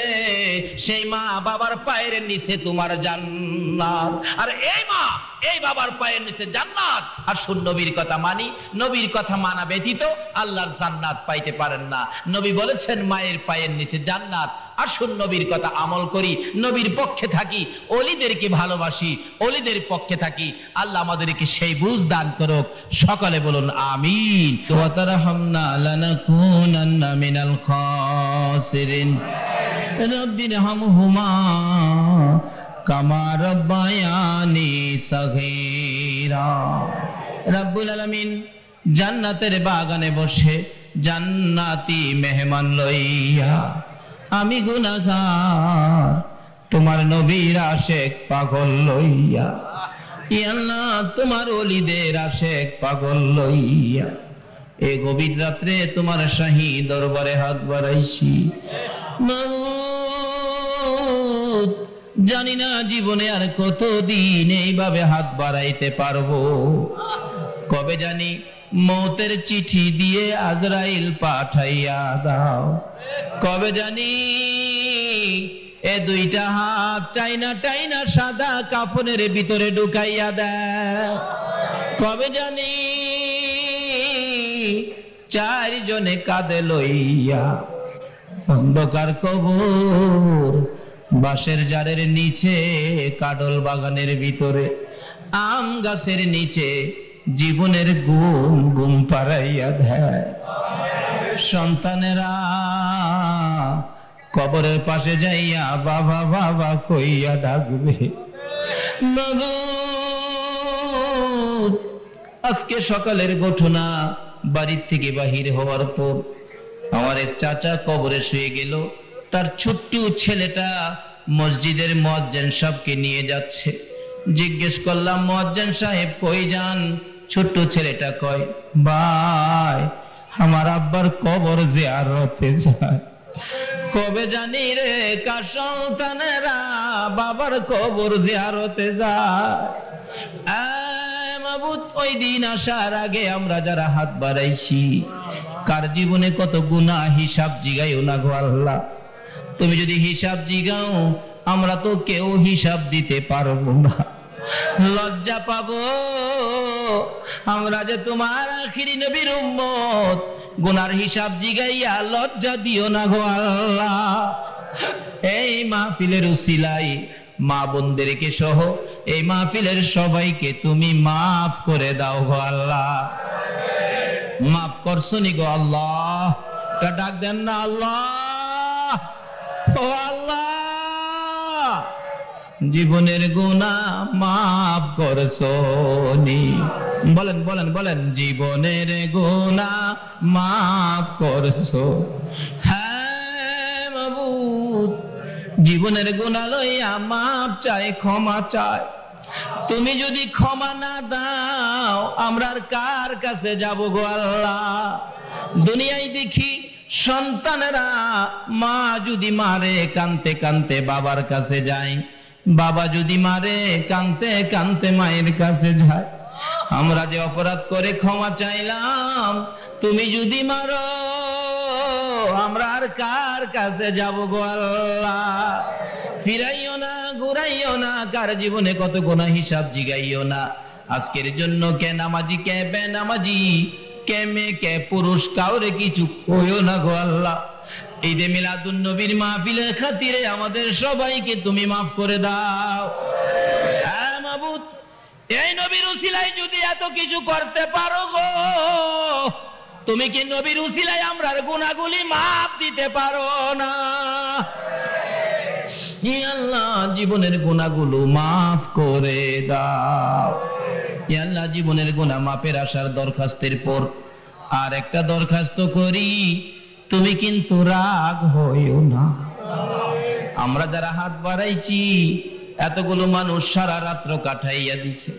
সেই মা বাবার পায়ের নিচে তোমার জান্নাত। আর এই মা এই বাবার পায়ের নিচে জান্নাত। আর শুন নবীর কথা মানি, নবীর কথা মানা ব্যতীত আল্লাহর জান্নাত পাইতে পারেন না। নবী বলেছেন মায়ের পায়ের নিচে জান্নাত। আর শুন নবীর কথা আমল করি, নবীর পক্ষে থাকি, ওলিদেরকে ভালোবাসি, ওলিদের পক্ষে থাকি। আল্লাহ আমাদেরকে সেই বুঝ দান করুক। সকলে বলুন আমিন। ওয়া তারহামনা লানাকুনান্না মিনাল খাসিরিন। রাব্বিরহামহুমা কামা রাব্বায়ানি সাগীরা। রব্বুল আলামিন জান্নাতের বাগানে বসে জান্নাতি মেহমান লইয়া, আমি গুনাহগার তোমার নবীর আশেক পাগল লইয়া, ইয়া আল্লাহ তোমার ওলিদের আশেক পাগল লইয়া এ গভীর রাত্রে তোমার শাহী দরবারে হাত বাড়াইছি। মাবুদ জানি না জীবনে আর কতদিন এইভাবে হাত বাড়াইতে পারবো। কবে জানি মৌতের চিঠি দিয়ে আজরাইল পাঠাইয়া দাও। কবে জানি এ 2টা হাত টাইনা টাইনা সাদা কাফনের ভিতরে ঢুকাইয়া দাও। কবে জানি 4 জনে কাঁধে লইয়া অন্ধকার কবর, বাঁশের জারের নিচে, কাডল বাগানের ভিতরে, আম গাছের নিচে জীবনের ঘুম ঘুম পাড়াইয়া দেয়। সন্তানেরা কবরের পাশে যাইয়া বাবা বাবা কইয়া ডাকবে। আজকে সকালের ঘটনা, বাড়ির থেকে বাহির হওয়ার পর আমার এক চাচা কবরে শুয়ে গেল। তার ছোট্ট ছেলেটা মসজিদের মুয়াজ্জিন সাহেবকে নিয়ে যাচ্ছে। জিজ্ঞেস করলাম, মুয়াজ্জিন সাহেব কই যান? ছোট্ট ছেলেটা কয়, ভাই আমার আব্বার কবর জিয়ারতে যায়, কবে জানি রে কার সন্তানেরা বাবার কবর জিয়ারতে যায়। মাবুদ, ওই দিন আসার আগে আমরা যারা হাত বাড়াইছি, কার জীবনে কত গুনাহ হিসাব জিগাইও না গো আল্লাহ। তুমি যদি হিসাব জিগাও, আমরা তো কেউ হিসাব দিতে পারবো না, লজ্জা পাবো। আমরা যে তোমার আখিরি নবীর উম্মত, গুনার হিসাব জিগাইয়া লজ্জা দিও না গো আল্লাহ। এই মাহফিলের উসিলাই মা বোনদেরকে সহ এই মাহফিলের সবাইকে তুমি মাফ করে দাও গো আল্লাহ। মাফ করছনি গো আল্লাহ, ডাক দেন না আল্লাহ, ও আল্লাহ জীবনের গুনাহ মাফ করছনি। বলেন বলেন বলেন, জীবনের গুনাহ মাফ করছো। হ্যাঁ মাবুদ, জীবনের গুনাহ লইয়া মাফ চাই, ক্ষমা চাই। তুমি যদি ক্ষমা না দাও, আমরা আর কার কাছে যাব গো আল্লাহ? দুনিয়ায় দেখি সন্তানেরা মা যদি মারে কানতে কানতে বাবার কাছে যায়, বাবা যদি মারে কানতে কানতে মায়ের কাছে যায়। আমরা যে অপরাধ করে ক্ষমা চাইলাম, তুমি যদি মারো আমরা আর কার কাছে যাব গো আল্লাহ? ফিরাইও না, ঘুরাইও না, কার জীবনে কত গুনাহ হিসাব জিগাইও না। আজকের জন্য কে নামাজি কে বেনামাজি, কে মেয়ে কে পুরুষ, কাউরে কিছু কইও না গো আল্লাহ। এই যে মিলাদুন নবীর মাহফিলের খাতিরে আমাদের সবাইকে তুমি মাফ করে দাও। হ্যাঁ মাবুদ, এই নবীর উসিলায় যদি এত কিছু করতে পারো গো, তুমি কি নবীর উসিলায় আমরার গুনাহগুলি মাফ দিতে পারো না? ই আল্লাহ, জীবনের গুনাহগুলো মাফ করে দাও। ই আল্লাহ, জীবনের গুনাহ মাফের আশার দরখাস্তের পর আর একটা দরখাস্ত করি, তুমি কিন্তু রাগ হইও না। আমরা যারা হাত বাড়াইছি, এতগুলো মানুষ সারা রাত্র কাটাইয়া দিছে,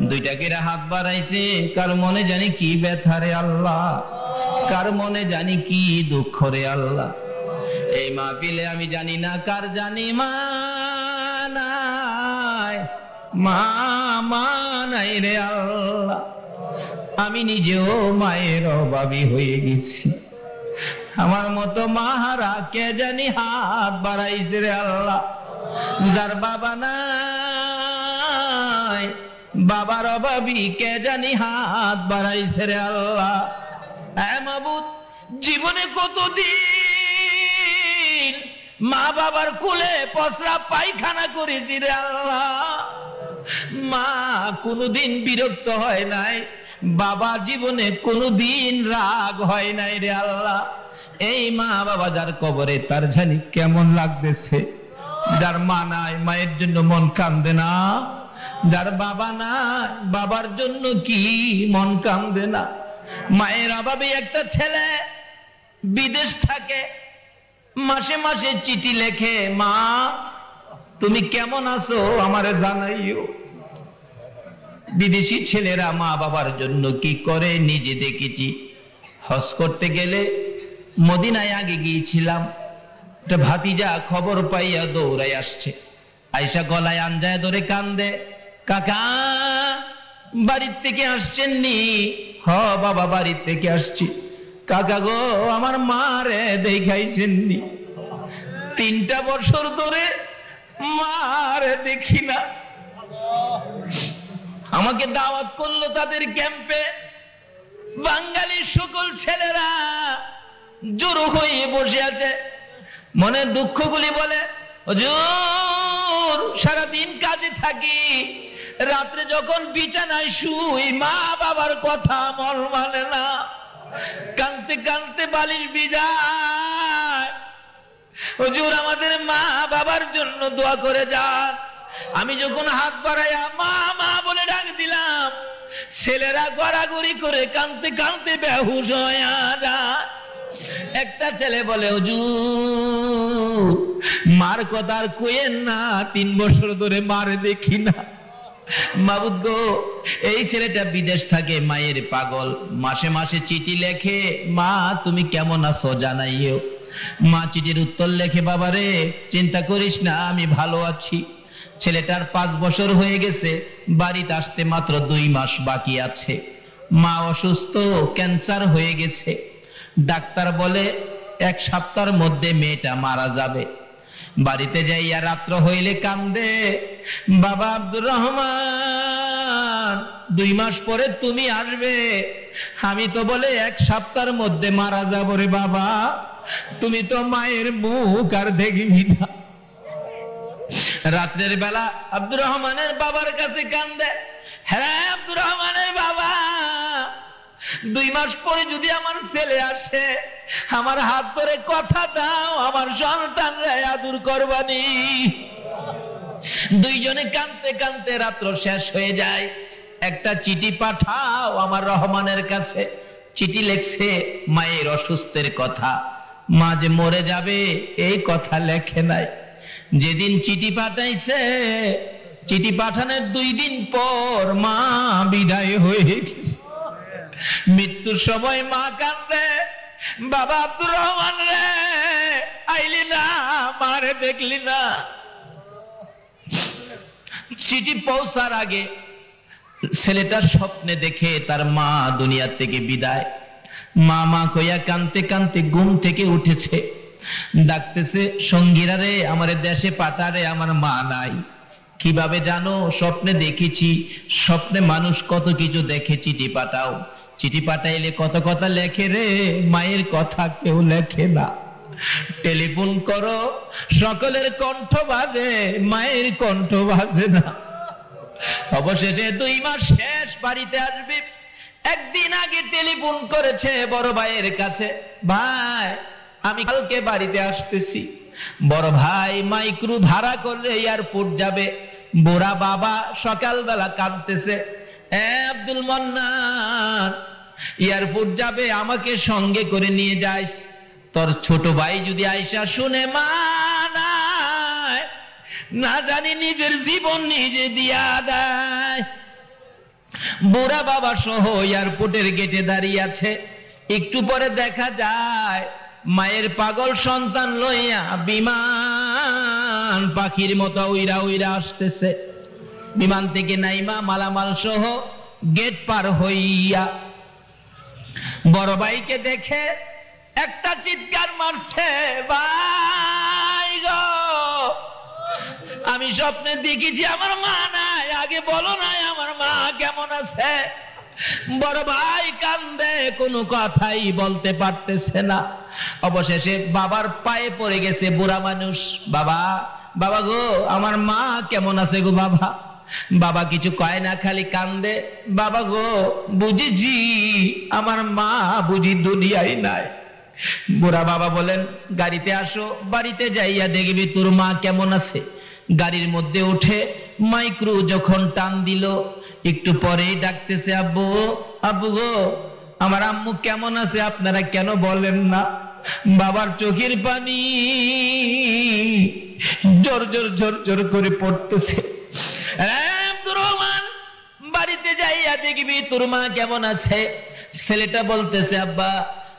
দুইটাকে হাত বাড়াইছে, কার মনে জানি কি ব্যথা রে আল্লাহ, কার মনে জানি কি দুঃখ রে আল্লাহ। এই মাহফিলে আমি জানি না কার জানি মা নাই, মা নাই রে আল্লাহ। আমি নিজেও মায়ের অভাবী হয়ে গেছি, আমার মতো মাহারা কে জানি হাত বাড়াইছে রে আল্লাহ। যার বাবা নাই, বাবার অভাবী কে জানি হাত বাড়াইছে রে আল্লাহ। হ্যাঁ মাবুদ, জীবনে কতদিন মা বাবার কোলে পসরা পায়খানা করেছি রে আল্লাহ। মা কোনদিন বিরক্ত হয় নাই, বাবা জীবনে কোনদিন রাগ হয় নাই রে আল্লাহ। এই মা বাবা যার কবরে, তার জানি কেমন লাগতেছে। যার মা নাই, মায়ের জন্য মন কান্দে না? যার বাবা নাই, বাবার জন্য কি মন কান্দে না? মায়ের অভাবে একটা ছেলে বিদেশ থাকে, মাসে মাসে চিঠি লেখে, মা তুমি কেমন আছো আমারে জানাইও। বিদেশি ছেলেরা মা বাবার জন্য কি করে নিজে দেখেছি। হজ করতে গেলে মদিনায় আগে গিয়েছিলাম, একটা ভাতিজা খবর পাইয়া দৌড়াই আসছে, আইসা গলায় আঞ্জায় ধরে কান্দে, কাকা বাড়ির থেকে আসছেন নি? হ বাবা, বাড়ির থেকে আসছি। কাকা গো, আমার মা রে দেখাইছেন নি? 3টা বছর ধরে মা রে দেখি না। আমাকে দাওয়াত করলো তাদের ক্যাম্পে, বাঙালি সকল ছেলেরা জড়ো হয়ে বসে আছে, মনে দুঃখগুলি বলে, হুজুর সারাদিন কাজে থাকি, রাত্রে যখন বিছানায় শুই মা বাবার কথা মন মানে না, কানতে কানতে বালিশ ভিজায়। হুজুর আমাদের মা বাবার জন্য দোয়া করে যান। আমি যখন হাত বাড়াইয়া মা মা বলে ডাক দিলাম, ছেলেরা গড়াগড়ি করে কানতে কানতে বেহুশ হয়ে যায়। একটা ছেলে বলে, হুজুর মার কথা আর কইেন না, 3 বছর ধরে মারে দেখি না। মাবুদ গো, এই ছেলেটা বিদেশ থাকে, মায়ের পাগল, মাসে মাসে চিঠি লেখে, মা তুমি কেমন আছো জানাইও। মা চিঠির উত্তর লেখে, বাবারে চিন্তা করিস না, আমি ভালো আছি। ছেলেটার 5 বছর হয়ে গেছে, বাড়িতে আসতে মাত্র 2 মাস বাকি আছে। মা অসুস্থ, ক্যান্সার হয়ে গেছে। ডাক্তার বলে 1 সপ্তাহের মধ্যে মেয়েটা মারা যাবে। বাড়িতে যাইয়া রাত্র হইলে কান্দে, বাবা আব্দুর রহমান 2 মাস পরে তুমি আসবে, আমি তো বলে 1 সপ্তাহের মধ্যে মারা যাব রে বাবা, তুমি তো মায়ের মুখ আর দেখবি না। রাত্রের বেলা আব্দুর রহমানের বাবার কাছে কান্দে, হ্যাঁ আব্দুর রহমানের বাবা, 2 মাস পরে যদি আমার ছেলে আসে, আমার হাত ধরে কথা দাও, আমার সন্তানরা আদর করবানি। দুইজনে কাঁদতে কাঁদতে রাত্র শেষ হয়ে যায়। একটা চিঠি পাঠাও আমার রহমানের কাছে। চিঠি লেখছে মায়ের অসুস্থের কথা, মা যে মরে যাবে এই কথা লেখে নাই। যেদিন চিঠি পাঠাইছে, চিঠি পাঠানোর 2 দিন পর মা বিদায় হয়ে গেছে। মৃত্যুর সময় মা কাঁদে, বাবা আব্দুর রহমান রে আইলি না, মারে দেখলি না। চিঠি পৌঁছার আগে ছেলেটার স্বপ্নে দেখে তার মা দুনিয়া থেকে বিদায়। মা মা কইয়া কানতে কানতে ঘুম থেকে উঠেছে, ডাকতেছে, সঙ্গীরা রে আমার দেশে পাঠারে, আমার মা নাই। কিভাবে জানো? স্বপ্নে দেখেছি, স্বপ্নে মানুষ কত কিছু দেখে। চিঠি পাঠাও, চিঠি পাঠাইলে কত কথা লেখে রে, মায়ের কথা কেউ লেখে না। টেলিফোন করো, সকলের কণ্ঠ বাজে, মায়ের কণ্ঠ বাজে না। অবশেষে 2 মাস শেষ, বাড়িতে আসবে। একদিন আগে টেলিফোন করেছে বড় ভাইয়ের কাছে, ভাই আমি কালকে বাড়িতে আসতেছি। বড় ভাই মাইক্রো ভাড়া করলে এয়ারপোর্ট যাবে। বুড়া বাবা সকালবেলা কাঁদতেছে, আব্দুল মান্নান এয়ারপোর্ট যাবে, আমাকে সঙ্গে করে নিয়ে যাস। তোর ছোট ভাই যদি আইসা শুনে মা নাই, না জানি নিজের জীবন নিজে দিয়া দেয়। বুড়া বাবা সহ এয়ারপোর্টের গেটে দাঁড়িয়ে আছে। একটু পরে দেখা যায় মায়ের পাগল সন্তান লইয়া বিমান পাখির মতো উইরা উইরা আসতেছে। বিমান থেকে নাইমা মালামাল সহ গেট পার হইয়া বড় ভাইকে দেখে একটা চিৎকার মারছে, ভাই গো আমি স্বপ্নে দেখেছি আমার মা নাই, আগে বলো নাই আমার মা কেমন আছে। বড় ভাই কান্দে, কোনো কথাই বলতে পারতেছে না। অবশেষে বাবার পায়ে পড়ে গেছে। বুড়া মানুষ, বাবা বাবা গো আমার মা কেমন আছে গো বাবা। বাবা কিছু কয় না, খালি কান্দে, বাবা গো বুঝেছি আমার মা বুঝি দুনিয়ায় নাই। বুড়া বাবা বলেন, গাড়িতে আসো, বাড়িতে যাইয়া দেখবি তোর মা কেমন আছে। গাড়ির মধ্যে উঠে মাইক্রো যখন টান দিল, একটু পরেই ডাকতেছে, আব্বু আব্বু গো আমার আম্মু কেমন আছে, আপনারা কেন বলেন না। বাবার চোখের পানি জোর জোর জোর জোর করে পড়তেছে। আব্দুর রহমান বাড়িতে যাইয়া দেখবি তোর মা কেমন আছে। ছেলেটা বলতেছে, আব্বা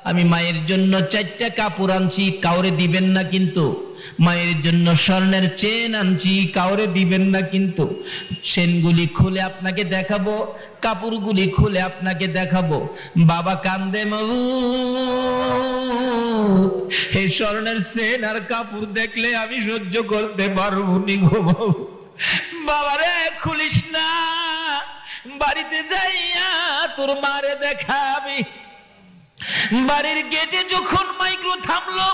আমি মায়ের জন্য 4টা কাপড় আনছি, কাউরে দিবেন না কিন্তু। মায়ের জন্য স্বর্ণের চেন আনছি, কাউরে দিবেন না কিন্তু। চেনগুলি খুলে আপনাকে দেখাবো, কাপড়গুলি খুলে আপনাকে দেখাবো। বাবা কান্দে, মাবু এই স্বর্ণের চেন আর কাপড় দেখলে আমি সহ্য করতে পারবো নি গো বাবু। বাবারে খুলিস না, বাড়িতে যাইয়া তোর মারে দেখাবি। বাড়ির গেটে যখন মাইক্রো থামলো,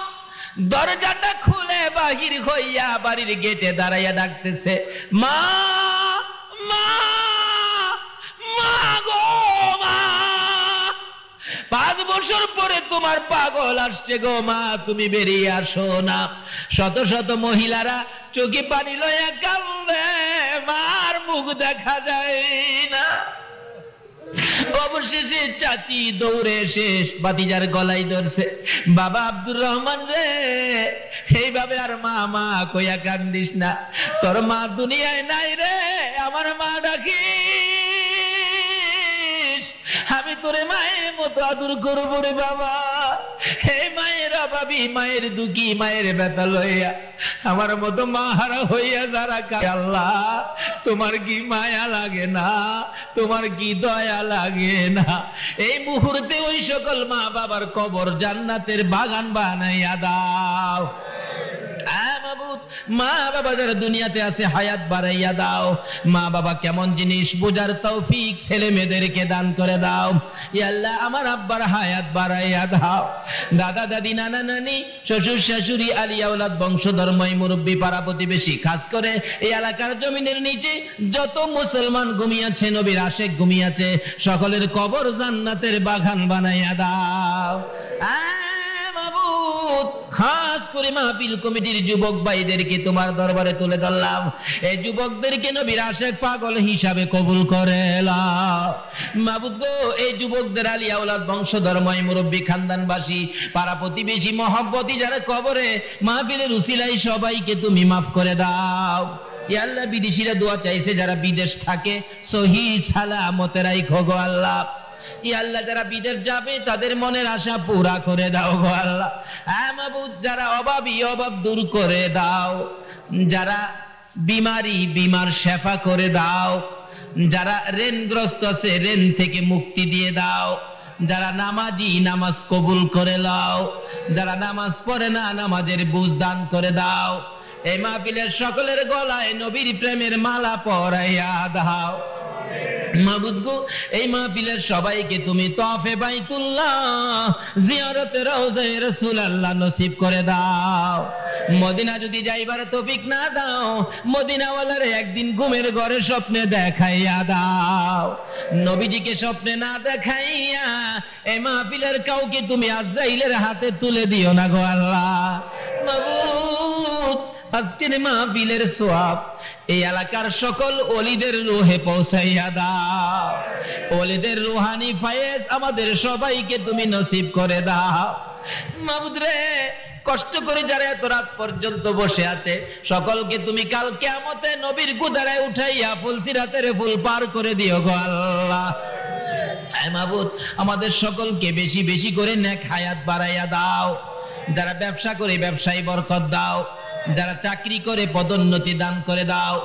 দরজাটা খুলে বাহির হইয়া বাড়ির গেটে দাঁড়াইয়া ডাকতেছে, মা মা মা গো মা, 5 বছর পরে তোমার পাগল আসছে গো মা, তুমি বেরিয়ে আসো না। শত শত মহিলারা চোখে পানি লইয়া কান্দে, মার মুখ দেখা যায় না। অবশেষে চাচি দৌড়ে এসে ভাতিজার গলায় ধরছে, বাবা আব্দুর রহমান রে এইভাবে আর মা মা কইয়া কান্দিস না, তোর মা দুনিয়ায় নাই রে, আমার মা ডাকিস, আমি তোরে মায়ের মতো আদর করবো রে বাবা। হে মায়ের অভাবী, মায়ের দুঃখী, মায়ের ব্যথা লইয়া আমার মতো মা হারা হইয়া যারা কাঁদে, আল্লাহ তোমার কি মায়া লাগে না, তোমার কি দয়া লাগে না? এই মুহূর্তে ওই সকল মা বাবার কবর জান্নাতের বাগান বানাইয়া দাও। মা বাবা যারা দুনিয়াতে আছে হায়াত বাড়াইয়া দাও। মা বাবা কেমন জিনিস বোঝার তৌফিক ছেলে মেয়েদেরকে দান করে দাও। ইয়া আল্লাহ আমার আব্বার হায়াত বাড়াইয়া দাও। দাদা দাদি, নানা নানি, শ্বশুর শাশুড়ি, আলিয়া ওলাদ, বংশধর, মুরব্বী, পাড়া প্রতিবেশী, খাস করে এই এলাকার জমিনের নিচে যত মুসলমান ঘুমিয়েছে, নবীর আশেক ঘুমিয়েছে, সকলের কবর জান্নাতের বাগান বানাইয়া দাও। খাস করে মাহফিল কমিটির যুবক ভাইদেরকে তোমার দরবারে তুলে ধরলাম। এই যুবকদেরকে নবীর আশেক পাগল হিসাবে কবুল করে নাও মাবুদ গো। এই যুবকদের আলিয়া ওলাদ, বংশধর, মুরব্বী, খানদানবাসী, পাড়া প্রতিবেশী, মহব্বতী যারা কবরে মাহফিলের উসিলায় সবাইকে তুমি মাফ করে দাও। ইয়া আল্লাহ বিদেশিরা দোয়া চাইছে, যারা বিদেশ থাকে সহি সালামতে রাখো গো আল্লাহ। ইয়া আল্লাহ যারা বিদেশ যাবে তাদের মনের আশা পুরা করে দাও গো আল্লাহ। মাবুদ যারা অভাবী, অভাব দূর করে দাও। যারা বিমারি, বিমার শেফা করে দাও। যারা ঋণগ্রস্ত আছে ঋণ থেকে মুক্তি দিয়ে দাও। যারা নামাজি, নামাজ কবুল করে দাও। যারা নামাজ পড়ে না, নামাজের বুঝ দান করে দাও। এই মাহফিলের সকলের গলায় নবীর প্রেমের মালা পরাইয়া দাও মাবুদ গো। এই মাহফিলের সবাইকে তুমি তওয়াফে বাইতুল্লাহ, জিয়ারতে রওজায়ে রাসূলুল্লাহ নসিব করে দাও। মদিনা যদি যাইবার তৌফিক না দাও, মদিনাওয়ালারে একদিন ঘুমের ঘরে স্বপ্নে দেখাইয়া দাও। নবীজিকে স্বপ্নে না দেখাইয়া এই মাহফিলের কাউকে তুমি আজরাইলের হাতে তুলে দিও না গো আল্লাহ। মাবুদ আজকের মাহফিলের সওয়াব এই এলাকার সকল ওলিদের রুহে পৌঁছাইয়া দাও। ওলিদের রুহানি ফায়েজ আমাদের সবাইকে তুমি নসিব করে দাও মাবুদ রে। কষ্ট করে যারা এত রাত পর্যন্ত বসে আছে সকলকে তুমি কাল কিয়ামতে নবীর কুদারায় উঠাইয়া ফুলসিরাতের ফুল পার করে দিও গো আল্লাহ। হে মাবুদ আমাদের সকলকে বেশি বেশি করে নেক হায়াত বাড়াইয়া দাও। যারা ব্যবসা করে ব্যবসায় বরকত দাও। যারা চাকরি করে পদোন্নতি দান করে দাও।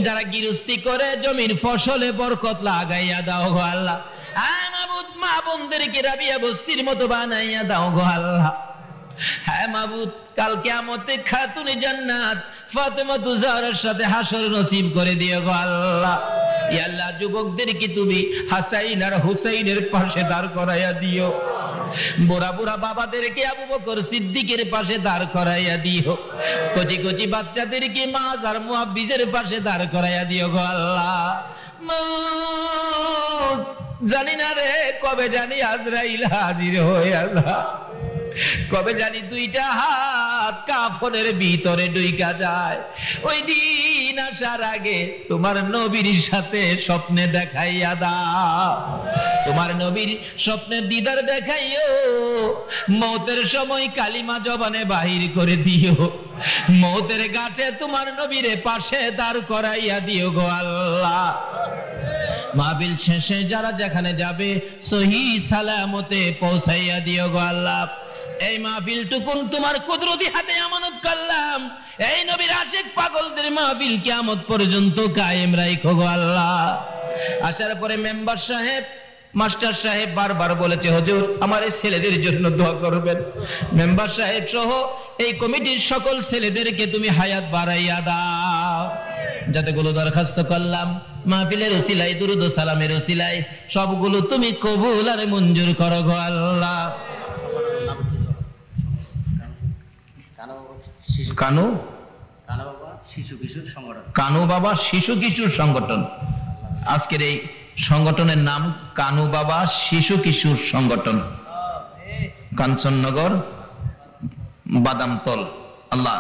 যারা গৃহস্থী করে জমির ফসলে বরকত লাগাইয়া দাও গো আল্লাহ। মাবুদ মা বোনদেরকে রাবিয়া বস্তির মতো বানাইয়া দাও গো আল্লাহ। হ্যাঁ মাবুদ কাল কিয়ামতে খাতুনে জান্নাত ফাতেমা তুজারের সাথে হাসর নসিব করে দিও গো আল্লাহ। ইয়া আল্লাহ যুবকদেরকে তুমি হাসাইন আর হুসাইনের পাশে দাঁড় করাইয়া দিও। বুড়া বুড়া বাবাদেরকে আবু বকর সিদ্দিকের পাশে দাঁড় করাইয়া দিও। কচি কচি বাচ্চাদেরকে মাজ আর মুআব্বিজের পাশে দাঁড় করাইয়া দিও গো আল্লাহ। জানি না রে কবে জানি আজরাইল হাজির হয়ে আল্লাহ, কবে জানি দুইটা হাত কাফনের ভিতরে ঢুইকা যায়। ওই দিন আসার আগে তোমার নবীর সাথে স্বপ্নে দেখাইয়া দাও। তোমার নবীর স্বপ্নের দিদার দেখাইও। মওতের সময় কালিমা জবানে বাহির করে দিও। মওতের ঘাটে তোমার নবীরে পাশে দাঁড় করাইয়া দিও গো আল্লাহ। মাহফিল শেষে যারা যেখানে যাবে সহি সালামতে পৌঁছাইয়া দিও গো আল্লাহ। এই মাহফিল টুকুন তোমার কুদরতি হাতে আমানত করলাম। এই নবীর আশিক পাগলদের মাহফিল কিয়ামত পর্যন্ত কায়েম রাখো গো আল্লাহ। আসার পরে মেম্বার সাহেব, মাস্টার সাহেব বারবার বলেছে হুজুর আমার এই ছেলেদের জন্য দোয়া করবেন। মেম্বার সাহেব সহ এই কমিটির সকল ছেলেদেরকে তুমি হায়াত বাড়াইয়া দাও। যতগুলো দরখাস্ত করলাম মাহফিলের ওসিলায়, দুরুদ ও সালামের ওসিলায় সবগুলো তুমি কবুল আর মঞ্জুর করো গো আল্লাহ। কানু বাবা শিশু কিশোর সংগঠন। আজকের এই সংগঠনের নাম কানু বাবা শিশু কিশোর সংগঠন, কাঞ্চননগর, বাদামতল। আল্লাহ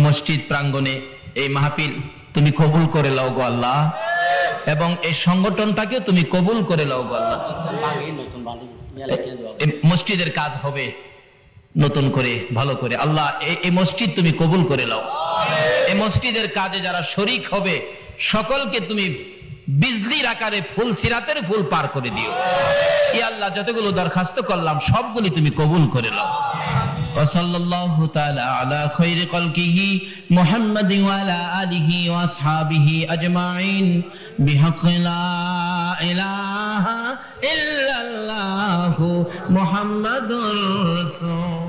মসজিদ প্রাঙ্গণে এই মাহফিল তুমি কবুল করে লাও গো আল্লাহ, এবং এই সংগঠনটাকে তুমি কবুল করে লাও গো আল্লাহ। মসজিদের কাজ হবে, নতুন করে ভালো করে। আল্লাহ এই মসজিদ তুমি কবুল করে নাও। এই মসজিদের কাজে যারা শরীক হবে সকলকে তুমি বিজলির আকারে ফুল সিরাতের ফুল পার করে দিও। ইয়া আল্লাহ, যতগুলো দরখাস্ত করলাম সবগুলি তুমি কবুল করে নাও। وصلى الله تعالى على خير خلقه محمد وعلى آله وأصحابه أجمعين بحق لا إله إلا الله محمد رسول